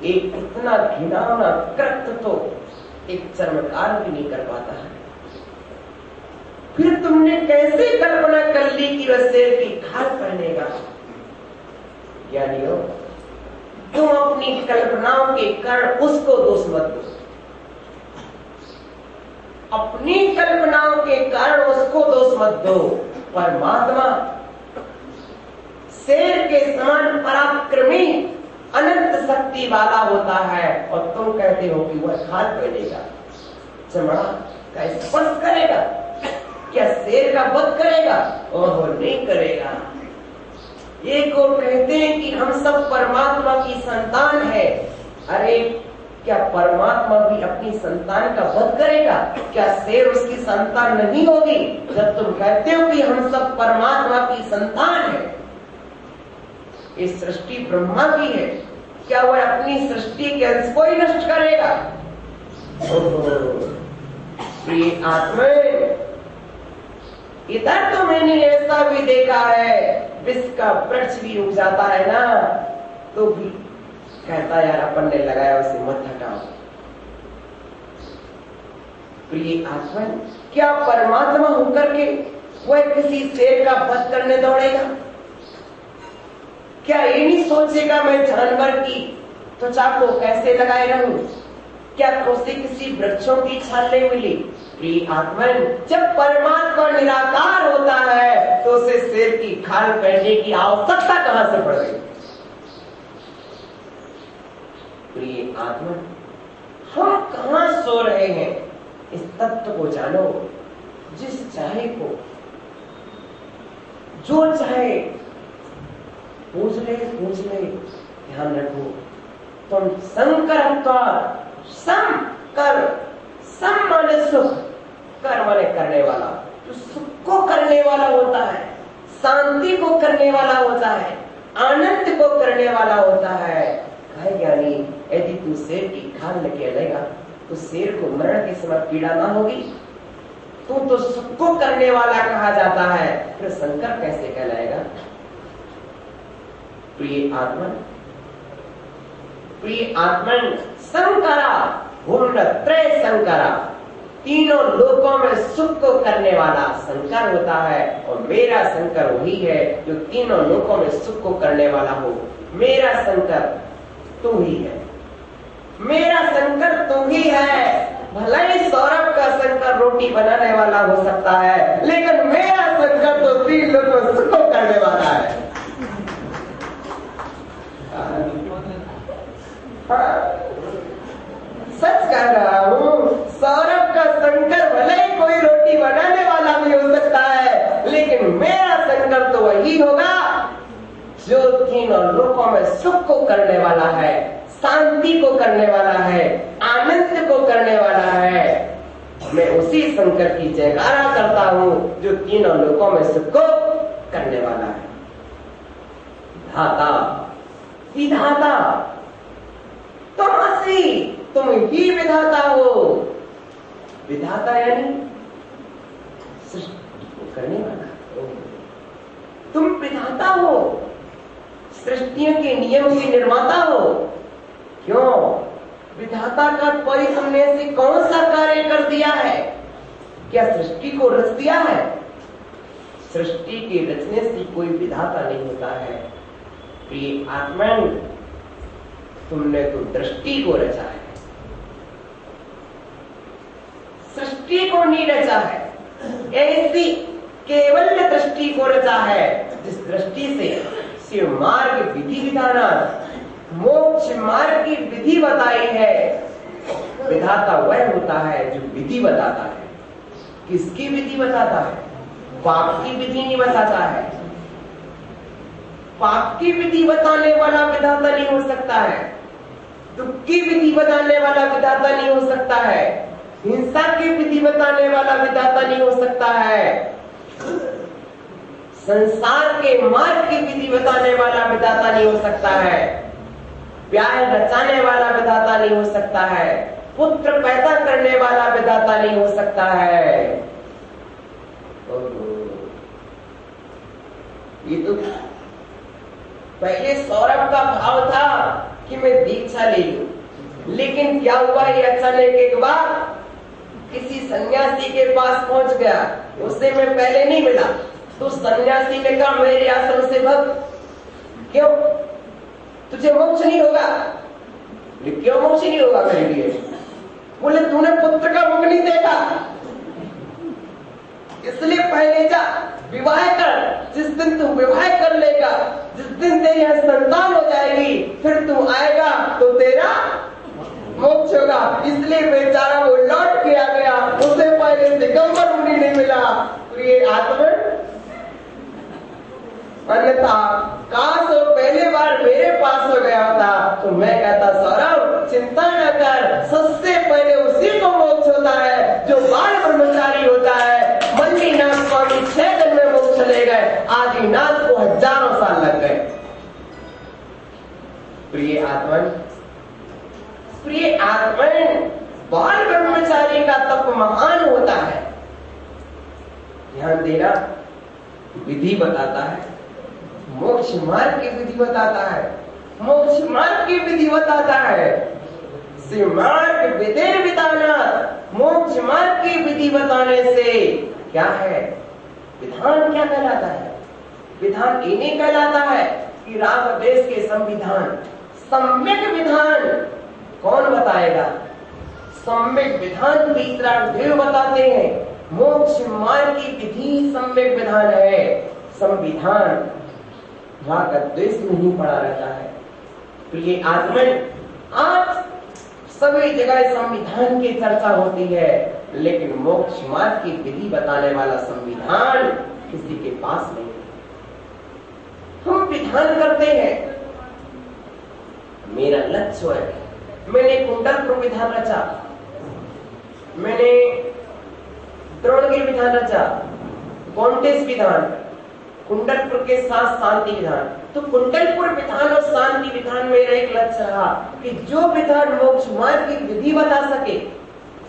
Speaker 1: एक इतना घिनौना कृत्य तो एक चर्मकार भी नहीं कर पाता है। फिर तुमने कैसे कल्पना कर ली कि वह शेर की खाल पहनेगा? ज्ञानियों, तुम अपनी कल्पनाओं के कारण उसको दोष मत दो। अपनी कल्पनाओं के कारण उसको दोष मत दो। परमात्मा शेर के समान पराक्रमी अनंत शक्ति वाला होता है, और तुम कहते हो कि वह खाल पहनेगा, चमड़ा का स्पर्श करेगा, क्या शेर का वध करेगा? ओहो, नहीं करेगा। एक और कहते हैं कि हम सब परमात्मा की संतान है। अरे, क्या परमात्मा भी अपनी संतान का वध करेगा? क्या शेर उसकी संतान नहीं होगी? जब तुम कहते हो कि हम सब परमात्मा की संतान है, इस सृष्टि ब्रह्मा की है, क्या वह अपनी सृष्टि के अंश को ही नष्ट करेगा? प्रिय आत्मा, इधर तो मैंने ऐसा भी देखा है, विश्व का वृक्ष भी उग जाता है ना, तो भी कहता यार अपन ने लगाया उसे मत हटाओ। प्रिय आत्मा, क्या परमात्मा होकर के वह किसी शेर का वध करने दौड़ेगा? क्या ये नहीं सोचेगा मैं जानवर की त्वचा को कैसे लगाए रहूं? क्या उसे किसी वृक्षों की छाले मिली? प्रिय आत्मन, जब परमात्मा निराकार होता है तो उसे शेर की खाल पहनने की आवश्यकता कहां से पड़ गई? प्रिय आत्मन, हम कहां सो रहे हैं? इस तत्व को जानो। जिस चाहे को जो चाहे पूछ ले, ध्यान रखो, तुम सम माने सुख, कर माने करने वाला, जो सुख को करने वाला होता है, शांति को करने वाला होता है, आनंद को करने वाला होता है। कहे ज्ञानी, यदि तू शेर की खाल लेके आएगा तो शेर को मरण के समय पीड़ा ना होगी। तू तो सुख को करने वाला कहा जाता है, फिर शंकर कैसे कहलाएगा? प्रिय आत्मन, शंकरा भुवनत्रय शंकरा, तीनों लोकों में सुख को करने वाला शंकर होता है, और मेरा शंकर वही है जो तीनों लोकों में सुख को करने वाला हो। मेरा शंकर तू ही है, मेरा शंकर तू ही है। भले ही सौरभ का शंकर रोटी बनाने वाला हो सकता है, लेकिन मेरा शंकर तो तीन लोगों में सुख को करने वाला है। सच कह रहा हूँ, सौरभ का शंकर भले ही कोई रोटी बनाने वाला भी हो सकता है, लेकिन मेरा शंकर तो वही होगा जो तीनों लोकों में सुख को करने वाला है, शांति को करने वाला है, आनंद को करने वाला है। मैं उसी शंकर की जयकारा करता हूँ जो तीनों लोकों में सुख को करने वाला है। धाता विधाता, तुम असली, तुम ही विधाता हो। विधाता यानी करने वाला। तुम विधाता हो, सृष्टियों के नियम के निर्माता हो। क्यों? विधाता का कोई तुमने ऐसी कौन सा कार्य कर दिया है? क्या सृष्टि को रच दिया है? सृष्टि के रचने से कोई विधाता नहीं होता है। प्रिय आत्मन, तुमने तो दृष्टि को रचा है, सृष्टि को नहीं रचा है। ऐसी केवल दृष्टि को रचा है जिस दृष्टि से शिव मार्ग विधि विधाना, मोक्ष मार्ग की विधि बताई है। विधाता वह होता है जो विधि बताता है। किसकी विधि बताता है? पाप की विधि नहीं बताता है। पाप की विधि बताने वाला विधाता नहीं हो सकता है। दुख की विधि बताने वाला विधाता नहीं हो सकता है। हिंसा की विधि बताने वाला विधाता नहीं हो सकता है। संसार के मार्ग की विधि बताने वाला विधाता नहीं हो सकता है। प्यार रचाने वाला विधाता नहीं हो सकता है। पुत्र पैदा करने वाला विधाता नहीं हो सकता है। ये तो पहले सौरभ का भाव था कि मैं दीक्षा ले लूं, लेकिन क्या हुआ, ये अचानक एक बार किसी सन्यासी के पास पहुंच गया। उससे मैं पहले नहीं मिला, तो सन्यासी ने कहा मेरे आश्रम से भग। क्यों? तुझे मोक्ष नहीं होगा। क्यों मोक्ष नहीं होगा मेरे लिए? बोले तूने पुत्र का मुख नहीं देखा, इसलिए पहले जा विवाह कर। जिस दिन तू विवाह कर लेगा, जिस दिन तेरी संतान हो जाएगी, फिर तू आएगा तो तेरा मोक्ष होगा। इसलिए बेचारा वो लौट के आ गया। उसे पहले दिगंबर मुनि नहीं मिला। प्रिय आत्मन, अन्यथा काश वो पहले बार मेरे पास हो गया होता तो मैं कहता सौरभ चिंता न कर, सबसे पहले उसी को मोक्ष होता है जो बाल ब्रह्मचारी होता है। मल्लीनाथ स्वामी 6 दिन में मोक्ष ले गए, आदिनाथ को हजारों साल लग गए। प्रिय आत्मन, प्रिय आत्मन, बाल ब्रह्मचारी का तप महान होता है। ध्यान देना, विधि बताता है, मोक्ष मार्ग की विधि बताता है, मोक्ष मार्ग की विधि बताता है। शिव मार्ग विधि विधाना, मोक्ष मार्ग की विधि बताने से क्या है? विधान क्या कहलाता है? विधान इन्हें कहलाता है कि राग देश के संविधान, सम्यक विधान कौन बताएगा? सम्यक विधान वितराग बताते हैं। मोक्ष मार्ग की विधि सम्यक विधान है। संविधान राग द्वेष में ही पड़ा रहता है। प्रिय आत्मन, आज सभी जगह संविधान की चर्चा होती है, लेकिन मोक्ष मार्ग की विधि बताने वाला संविधान किसी के पास नहीं है। हम विधान करते हैं, मेरा लक्ष्य है, मैंने कुंडलपुर विधान रचा, मैंने द्रोणगिरी विधान रचा, कॉन्टेस्ट विधान, कुंडलपुर के साथ शांति विधान। तो कुंडलपुर विधान और शांति विधान मेरा एक लक्ष्य रहा कि जो विधान मोक्ष मार्ग की विधि बता सके,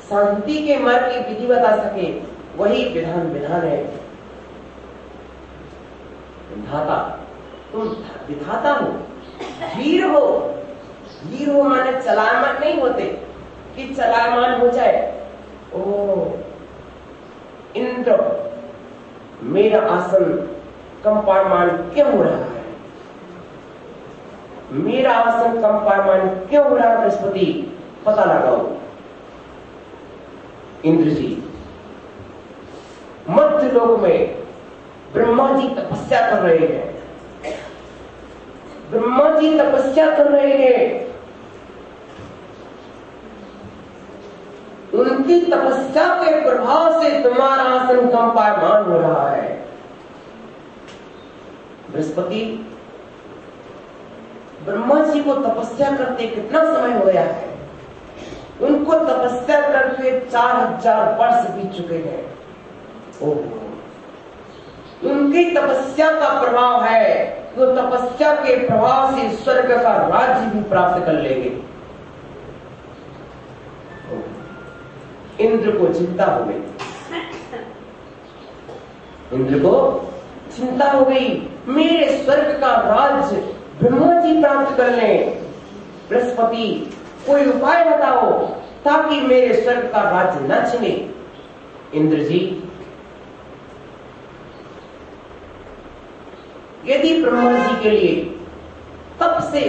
Speaker 1: शांति के मार्ग की विधि बता सके, वही विधान विधान है। विधाता, तुम विधाता हो, वीर हो। वीर हो माने चलायमान नहीं होते कि चलायमान हो जाए। ओ इंद्र, मेरा आसन कंपायमान क्यों हो रहा है? मेरा आसन कंपायमान क्यों हो रहा है? बृहस्पति, पता लगाओ। इंद्र जी, मध्य लोक में ब्रह्मा जी तपस्या कर रहे हैं। ब्रह्मा जी तपस्या कर रहे हैं, उनकी तपस्या के प्रभाव से तुम्हारा आसन कंपायमान हो रहा है। बृहस्पति, ब्रह्मा जी को तपस्या करते कितना समय हो गया है? उनको तपस्या करके 4000 वर्ष बीत चुके हैं। ओह, उनकी तपस्या का प्रभाव है, वो तपस्या के प्रभाव से स्वर्ग का राज्य भी प्राप्त कर लेंगे। इंद्र को चिंता हो गई। इंद्र को चिंता हो गई, मेरे स्वर्ग का राज ब्रह्मा जी प्राप्त कर लें। बृहस्पति, कोई उपाय बताओ ताकि मेरे स्वर्ग का राज्य न छिने। इंद्र जी, यदि ब्रह्मा जी के लिए तप से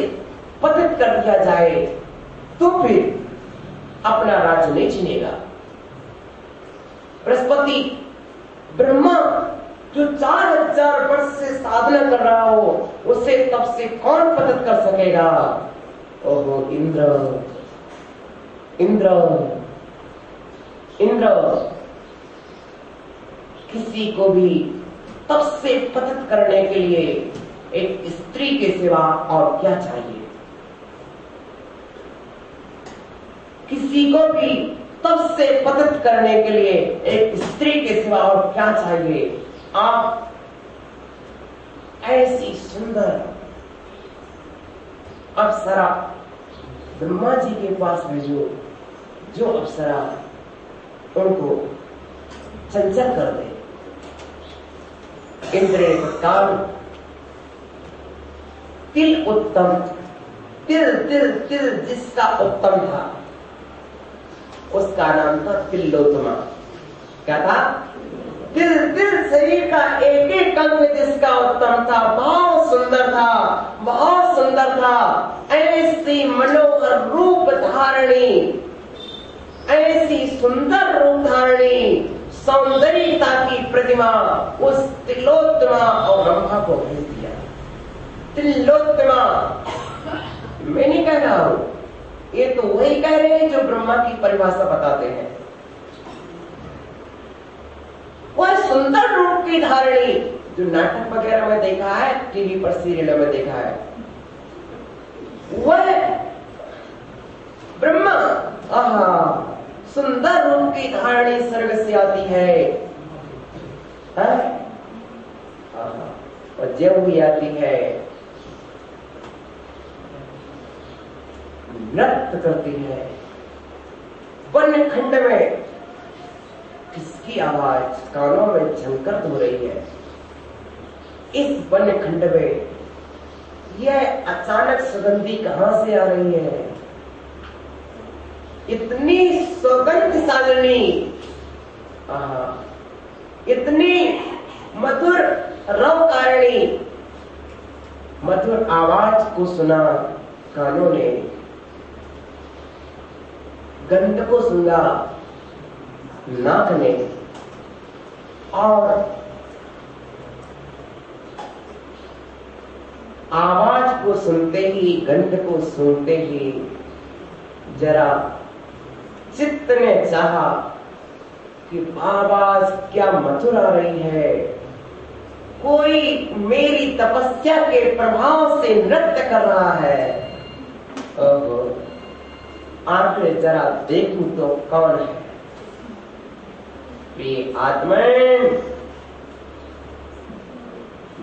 Speaker 1: पतित कर दिया जाए तो फिर अपना राज्य नहीं छिनेगा। बृहस्पति, ब्रह्मा जो 4000 वर्ष से साधना कर रहा हो उसे तप से कौन पतित कर सकेगा? ओहो इंद्र, इंद्र, इंद्र, किसी को भी तप से पतित करने के लिए एक स्त्री के सिवा और क्या चाहिए? किसी को भी तप से पतित करने के लिए एक स्त्री के सिवा और क्या चाहिए? आप ऐसी सुंदर अप्सरा ब्रह्मा जी के पास भेजो, जो अप्सरा उनको चंचल कर दे। इंद्र ने तत्काल तिल उत्तम, तिल तिल तिल जिसका उत्तम था उसका नाम था तिलोत्तमा। क्या था? तिल तिल शरीर का एक एक अंग जिसका उत्तम था, बहुत सुंदर था, बहुत सुंदर था। ऐसी मनोहर रूप धारणी, ऐसी सुंदर रूप धारणी सौंदर्यता की प्रतिमा उस तिलोत्तमा और ब्रह्मा को भेज दिया। तिलोत्तमा, मैं नहीं कह रहा हूं, ये तो वही कह रहे हैं जो ब्रह्मा की परिभाषा बताते हैं। वह सुंदर रूप की धारणी जो नाटक वगैरह में देखा है, टीवी पर सीरियलों में देखा है, वह ब्रह्मा सुंदर रूप की धारणी स्वर्ग से आती है, और जब भी आती है नृत्य करती है। वन खंड में किसकी आवाज कानों में झंकर हो रही है? इस वन खंड में यह अचानक सुगंधी कहां से आ रही है? इतनी सुगंधशालिनी, इतनी मधुर रवकारिणी मधुर आवाज को सुना कानों ने, गंध को सूंघा नाक ने, और आवाज को सुनते ही, गंध को सूंघते ही जरा चित्त ने चाहा कि आवाज क्या मधुर आ रही है, कोई मेरी तपस्या के प्रभाव से नृत्य कर रहा है। ओहो, आखिर जरा देखूं तो कौन है? ये आत्मन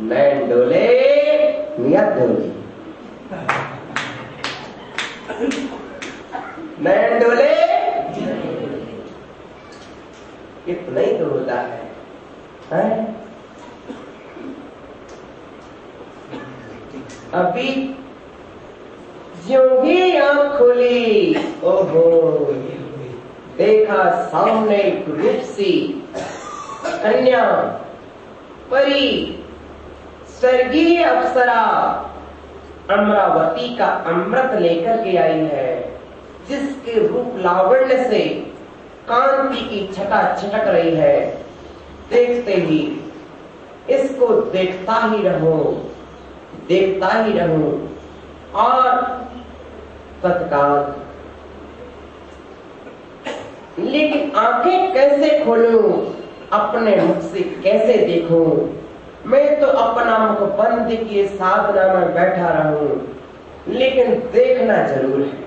Speaker 1: नैन डोले नियत डोली, नैन डोले इतना ही तो होता है? अभी ज्यों ही आंख खोली, ओहो, देखा सामने एक रूपसी कन्या परी, स्वर्गीय अप्सरा अमरावती का अमृत लेकर के आई है, जिसके रूप लावण्य से कांति की छटा छटक रही है। देखते ही इसको देखता ही रहूं, देखता ही रहूं, और तत्काल लेकिन आंखें कैसे खोलूं, अपने मुख से कैसे देखूं? मैं तो अपना मुख बंद किए साधना में बैठा रहूं, लेकिन देखना जरूर है।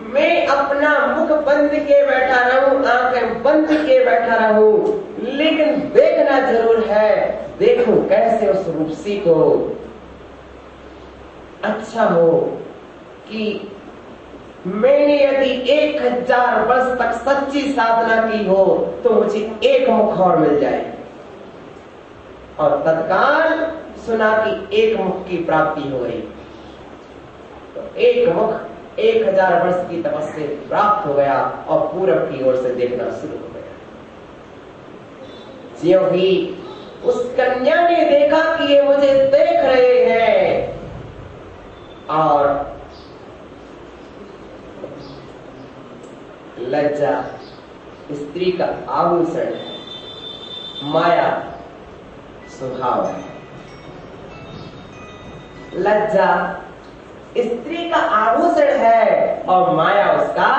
Speaker 1: मैं अपना मुख बंद किए बैठा रहूं, आंखें बंद किए बैठा रहूं, लेकिन देखना जरूर है। देखूं कैसे उस रूपसी को। अच्छा हो कि मैंने यदि 1000 वर्ष तक सच्ची साधना की हो तो मुझे एक मुख और मिल जाए। और तत्काल सुना कि एक मुख की प्राप्ति हो गई। तो एक मुख 1000 वर्ष की तपस्या प्राप्त हो गया और पूरब की ओर से देखना शुरू हो गया। ज्यों ही उस कन्या ने देखा कि ये मुझे देख रहे हैं और लज्जा स्त्री का आभूषण है, माया स्वभाव है। लज्जा स्त्री का आभूषण है और माया उसका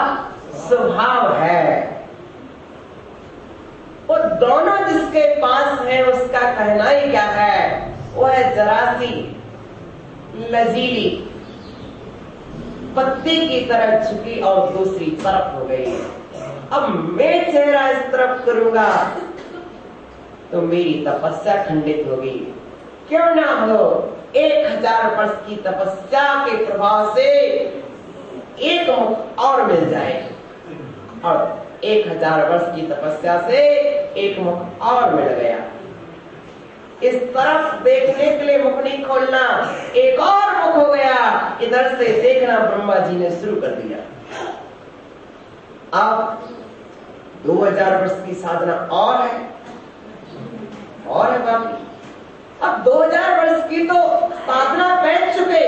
Speaker 1: स्वभाव है। वो दोनों जिसके पास है उसका कहना ही क्या है। वो है जरा सी लजीली पत्ती की तरह झुकी और दूसरी तरफ हो गई। अब मैं चेहरा इस तरफ करूंगा तो मेरी तपस्या खंडित होगी। क्यों ना हो, 1000 वर्ष की तपस्या के प्रभाव से एक मुख और मिल जाए और 1000 वर्ष की तपस्या से एक मुख और मिल गया। इस तरफ देखने के लिए मुख नहीं खोलना, एक और मुख हो गया। इधर से देखना ब्रह्मा जी ने शुरू कर दिया। अब 2000 वर्ष की साधना और है बाकी। अब 2000 वर्ष की तो साधना बैठ चुके,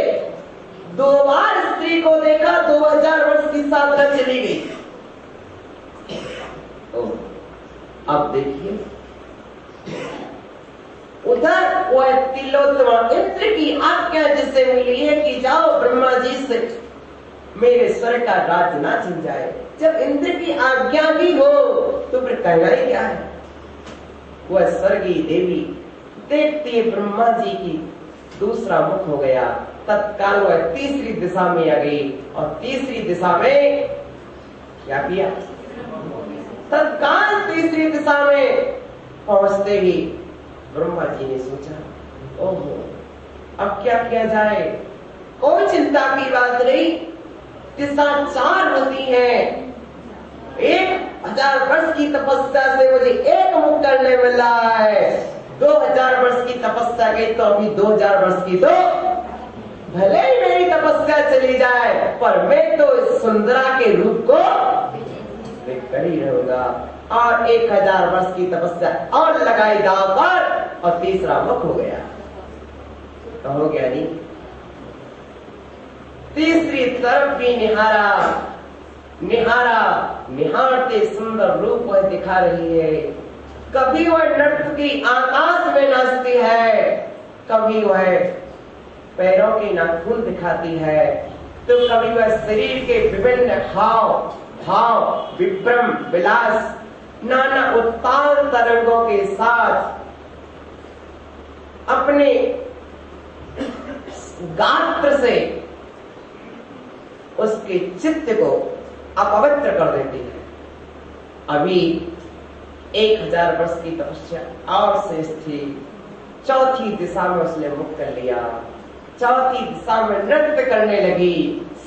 Speaker 1: 2 बार स्त्री को देखा, 2000 वर्ष की साधना चली गई। तो अब देखिए उधर वह तिलोत्तमा इंद्र की आज्ञा जिससे मिली है कि जाओ ब्रह्मा जी से मेरे स्वर्ग का राज्य ना छिन जाए। जब इंद्र की आज्ञा भी हो तो फिर कहना ही क्या है। वह स्वर्गीय देवी देखती है ब्रह्मा जी की दूसरा मुख हो गया। तत्काल वह तीसरी दिशा में आ गई और तीसरी दिशा में क्या किया। तत्काल तीसरी दिशा में पहुंचते ही ब्रह्मा जी ने सोचा, ओहो अब क्या किया जाए। कोई चिंता की बात नहीं, दिशा 4 होती है। 1000 वर्ष की तपस्या से मुझे एक मुख करने मिल रहा है। 2000 वर्ष की तपस्या की तो अभी 2000 वर्ष की तो भले ही मेरी तपस्या चली जाए पर मैं तो इस सुंदरा के रूप को कर ही रहूंगा। और 1000 वर्ष की तपस्या और लगाई दांव पर और तीसरा मुख हो गया। तो हो गया नहीं। तीसरी तरफ भी निहारते सुंदर रूप वह दिखा रही है। कभी वह नर्तकी आकाश में नाचती है, कभी वह पैरों के नाखून दिखाती है, तो कभी वह शरीर के विभिन्न हाव भाव विभ्रम विलास नाना उत्ताल तरंगों के साथ अपने गात्र से उसके चित्त को अपवित्र कर देती है। अभी 1000 वर्ष की तपस्या और शेष थी। चौथी दिशा में उसने मुख कर लिया। चौथी दिशा में नृत्य करने लगी।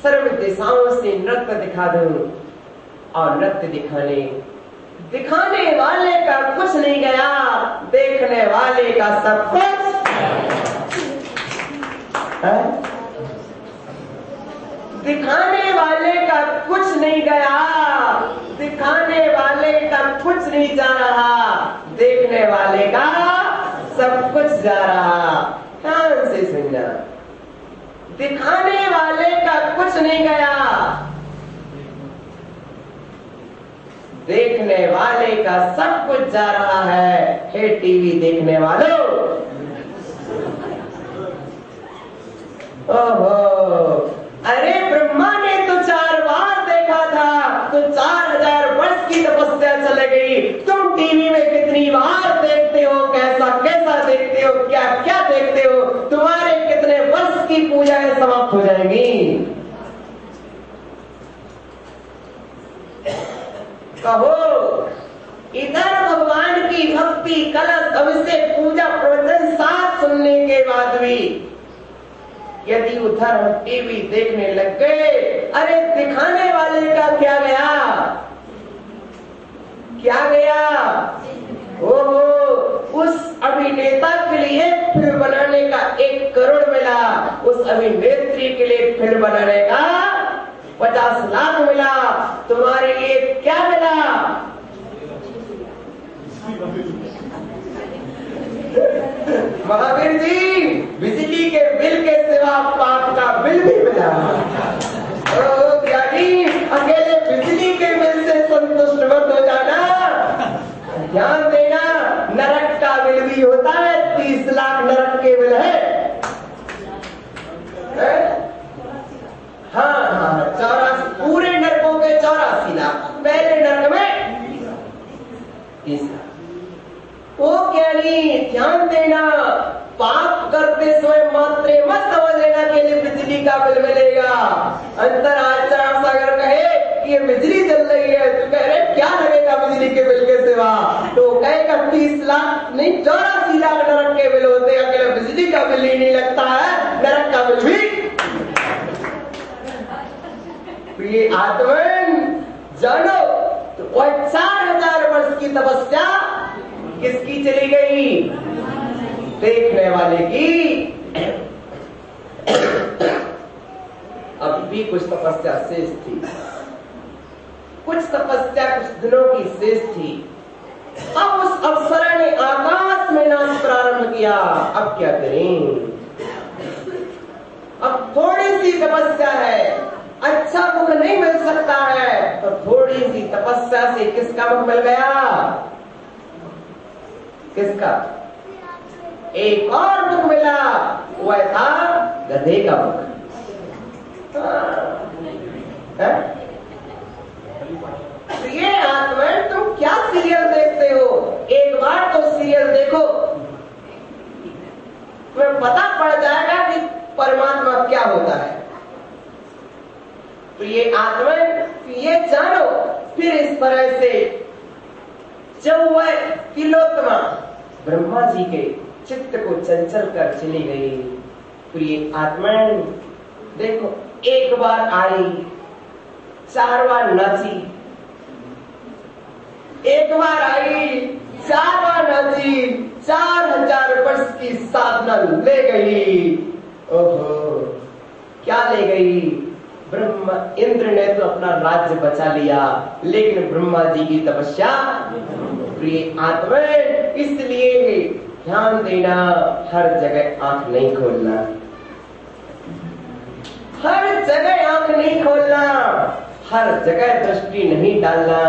Speaker 1: सर्व दिशाओं से नृत्य दिखा दूं और नृत्य दिखाने वाले का कुछ नहीं गया, देखने वाले का सब कुछ है? दिखाने वाले का कुछ नहीं गया, दिखाने वाले का कुछ नहीं जा रहा, देखने वाले का सब कुछ जा रहा। ध्यान से सुनना, दिखाने वाले का कुछ नहीं गया, देखने वाले का सब कुछ जा रहा है। हे टीवी देखने वालों, ओहो, अरे ब्रह्मा ने तो 4 बार देखा था, तो 4000 वर्ष की तपस्या चल गई। तुम टीवी में कितनी बार देखते हो, कैसा कैसा देखते हो, क्या क्या देखते हो, तुम्हारे कितने वर्ष की पूजाएं समाप्त हो जाएंगी। कहो, इधर भगवान की भक्ति कलश अभिषेक पूजा प्रवचन साथ सुनने के बाद भी यदि उधर हम टीवी देखने लग गए, अरे दिखाने क्या गया? ओहो, उस अभिनेता के लिए फिल्म बनाने का 1 करोड़ मिला, उस अभिनेत्री के लिए फिल्म बनाने का 50 लाख मिला। तुम्हारे लिए क्या मिला? महावीर जी, बिजली के बिल के सिवा पाप का बिल भी मिला। ज्ञानी, अकेले बिजली के बिल से संतुष्ट मत हो जाना, ध्यान देना, नरक का बिल भी होता है। 30 लाख नरक के बिल है। हाँ, 84 पूरे नरकों के 84 लाख, पहले नरक में 30 लाख। ओ ज्ञानी, ध्यान देना, पाप करते समय मात्रे मत समझ लेना के लिए बिजली का बिल मिलेगा। अंतराचार सागर कहे कि ये बिजली चल रही है, तो कह रहे क्या लगेगा बिजली के बिल के सिवा? तो कहेगा 30 लाख नहीं 84 लाख नरक के बिल होते, अकेले बिजली का बिल ही नहीं लगता है, नरक का बिल भी। प्रिय आत्मन, जानो तो 4000 वर्ष की तपस्या किसकी चली गई? देखने वाले की। अब भी कुछ तपस्या शेष थी, कुछ तपस्या कुछ दिनों की शेष थी। अब उस अप्सरा ने आकाश में नाच प्रारंभ किया। अब क्या करें? अब थोड़ी सी तपस्या है, अच्छा मुख नहीं मिल सकता है, तो थोड़ी सी तपस्या से किसका मुख मिल गया? किसका? एक और मुख मिला, वह था गधे का मुख। ये आत्मन, तुम क्या सीरियल देखते हो? एक बार तो सीरियल देखो, तुम्हें पता पड़ जाएगा कि परमात्मा क्या होता है। तो ये आत्मन, ये जानो, फिर इस तरह से जब वह तिलोत्तमा ब्रह्मा जी के चित्त को चंचल कर चली गई। प्रिय आत्मन, देखो, एक बार आई, 4 बार नाची, एक बार आई, 4 बार नाची, 4000 वर्ष की साधना ले गई। ओहो, क्या ले गई? ब्रह्मा इंद्र ने तो अपना राज्य बचा लिया, लेकिन ब्रह्मा जी की तपस्या। प्रिय आत्मा, इसलिए ध्यान देना, हर जगह आंख नहीं खोलना, हर जगह आंख नहीं खोलना, हर जगह दृष्टि नहीं डालना।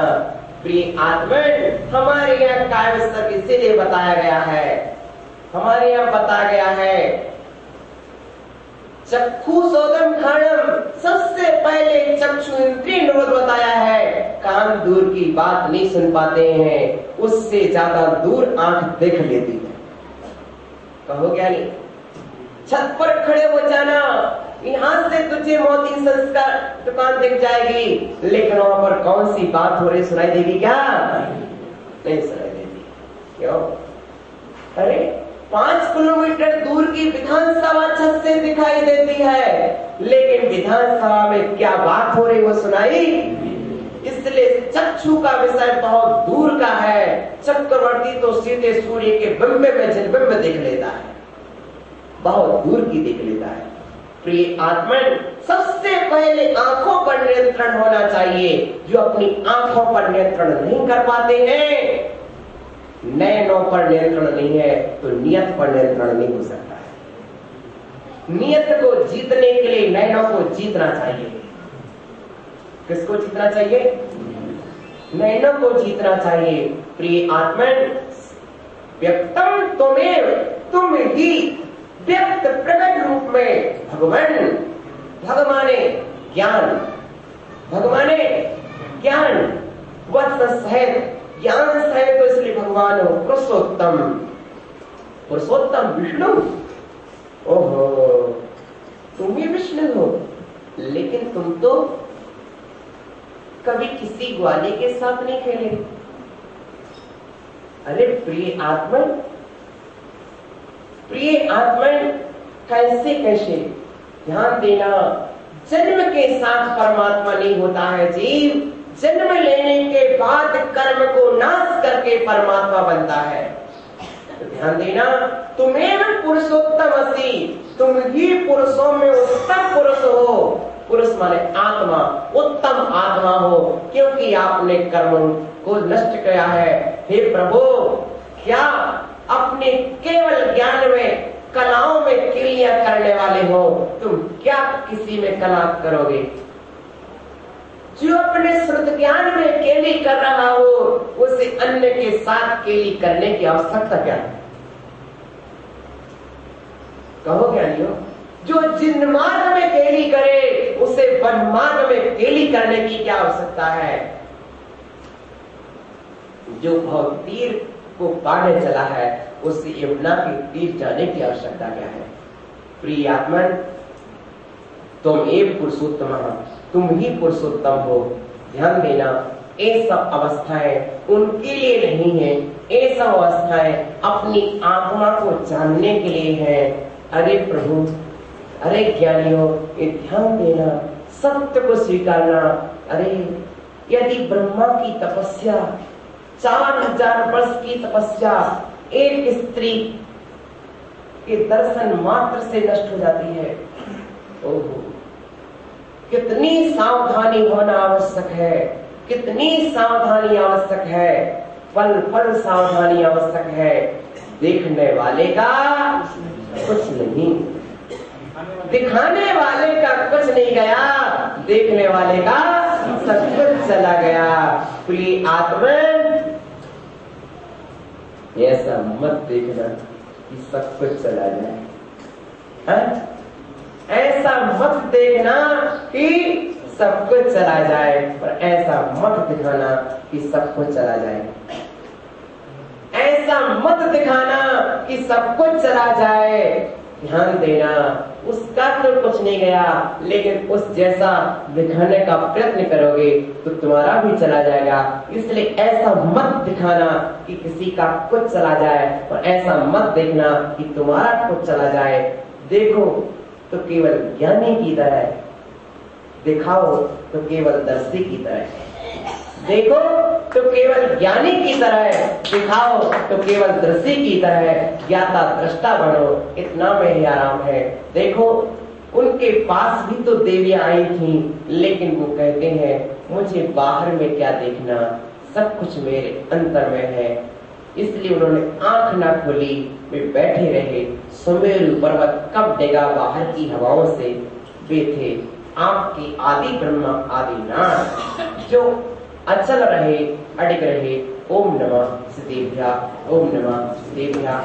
Speaker 1: प्रिय आत्मा, हमारे यहाँ काव्य सब इसीलिए बताया गया है, हमारे यहाँ बताया गया है चक्षु सोदम खानम, सबसे पहले चक्षु इंद्रिय निरोध बताया है। कान दूर की बात नहीं सुन पाते हैं, उससे ज्यादा दूर आंख देख लेती है। कहो क्या नहीं? छत पर खड़े हो जाना, यहाँ से तुझे मोती संस्कार दुकान दिख जाएगी, लेकिन वहां पर कौन सी बात हो रही सुनाई देगी क्या? नहीं सुनाई देगी। क्यों? अरे 5 किलोमीटर दूर की विधानसभा छत से दिखाई देती है, लेकिन विधानसभा में क्या बात हो रही वो सुनाई। इसलिए चक्षु का विषय बहुत दूर का है। चक्रवर्ती तो सीधे सूर्य के बिंब में जलबिंब देख लेता है, बहुत दूर की देख लेता है। प्रिय आत्मन, सबसे पहले आंखों पर नियंत्रण होना चाहिए। जो अपनी आंखों पर नियंत्रण नहीं कर पाते हैं, नयनों पर नियंत्रण नहीं है, तो नियत पर नियंत्रण नहीं हो सकता है। नियत को जीतने के लिए नयनों को जीतना चाहिए। किसको जीतना चाहिए? नयनों को जीतना चाहिए। प्रिय आत्मन, व्यक्तम त्वमेव, तुम ही व्यक्त प्रकट रूप में भगवान। भगवाने ज्ञान, भगवाने ज्ञान, वत्स सहित ज्ञान सहित, तो इसलिए भगवान हो पुरुषोत्तम। पुरुषोत्तम विष्णु। ओहो, तुम ही विष्णु हो, लेकिन तुम तो कभी किसी ग्वाले के साथ नहीं खेले। अरे प्रिय आत्मन, प्रिय आत्मन, कैसे कैसे? ध्यान देना, जन्म के साथ परमात्मा नहीं होता है जीव, जन्म लेने के बाद कर्म को नाश करके परमात्मा बनता है। तो ध्यान देना, तुम्हें पुरुषोत्तम असी, तुम ही पुरुषों में उत्तम पुरुष हो। पुरुष माने आत्मा, उत्तम आत्मा हो, क्योंकि आपने कर्म को नष्ट किया है। हे प्रभु, क्या अपने केवल ज्ञान में कलाओं में क्रिया करने वाले हो? तुम क्या किसी में कला करोगे? जो अपने श्रुत ज्ञान में केली कर रहा हो, उसे अन्य के साथ केली करने की आवश्यकता क्या है? कहो ज्ञानियों, जो जिन मार्ग में केली करे, उसे वन मार्ग में केली करने की क्या आवश्यकता है? जो भाव तीर को पाने चला है, उसे यमुना के तीर जाने की आवश्यकता क्या है? प्रिय आत्मन, तुम एक पुरुषोत्तम, तुम ही पुरुषोत्तम हो। ध्यान देना, ये सब अवस्थाएं उनके लिए नहीं है, ये सब अवस्थाएं अपनी आत्मा को जानने के लिए है। अरे प्रभु, अरे ज्ञानियों, ये ध्यान देना, सत्य को स्वीकारना। अरे यदि ब्रह्मा की तपस्या 4000 वर्ष की तपस्या एक स्त्री के दर्शन मात्र से नष्ट हो जाती है, ओहो, कितनी सावधानी होना आवश्यक है, कितनी सावधानी आवश्यक है, पल पल सावधानी आवश्यक है। देखने वाले का कुछ नहीं, दिखाने वाले का कुछ नहीं गया, देखने वाले का सब कुछ चला गया। प्रिय आत्मन, ऐसा मत देखना कि सब कुछ चला जाए, है? ऐसा मत देखना कि सब कुछ चला जाए, और ऐसा मत दिखाना कि सब कुछ चला जाए। ऐसा मत दिखाना कि सब कुछ चला जाए। ध्यान देना, उसका तो कुछ नहीं गया, लेकिन उस जैसा दिखाने का प्रयत्न करोगे तो तुम्हारा भी चला जाएगा। इसलिए ऐसा मत दिखाना कि किसी का कुछ चला जाए, और ऐसा मत देखना कि तुम्हारा कुछ चला जाए। देखो तो केवल ज्ञानी की तरह, दिखाओ तो केवल दर्शी की तरह, देखो तो केवल ज्ञानी की तरह, दिखाओ तो केवल दृष्टि की तरह। ज्ञाता दृष्टा बनो, इतना में ही आराम है। देखो, उनके पास भी तो देवियां आई थी, लेकिन वो कहते हैं मुझे बाहर में क्या देखना, सब कुछ मेरे अंतर में है। इसलिए उन्होंने आंख ना खोली, वे बैठे रहे। सुमेरु पर्वत कब डेगा बाहर की हवाओं से, वे थे आपकी आदि ब्रह्मा आदि नाथ, जो अचल रहे, अडिग रहे। ओम नमः सिद्धेभ्या, ओम नमः सिद्धेभ्या।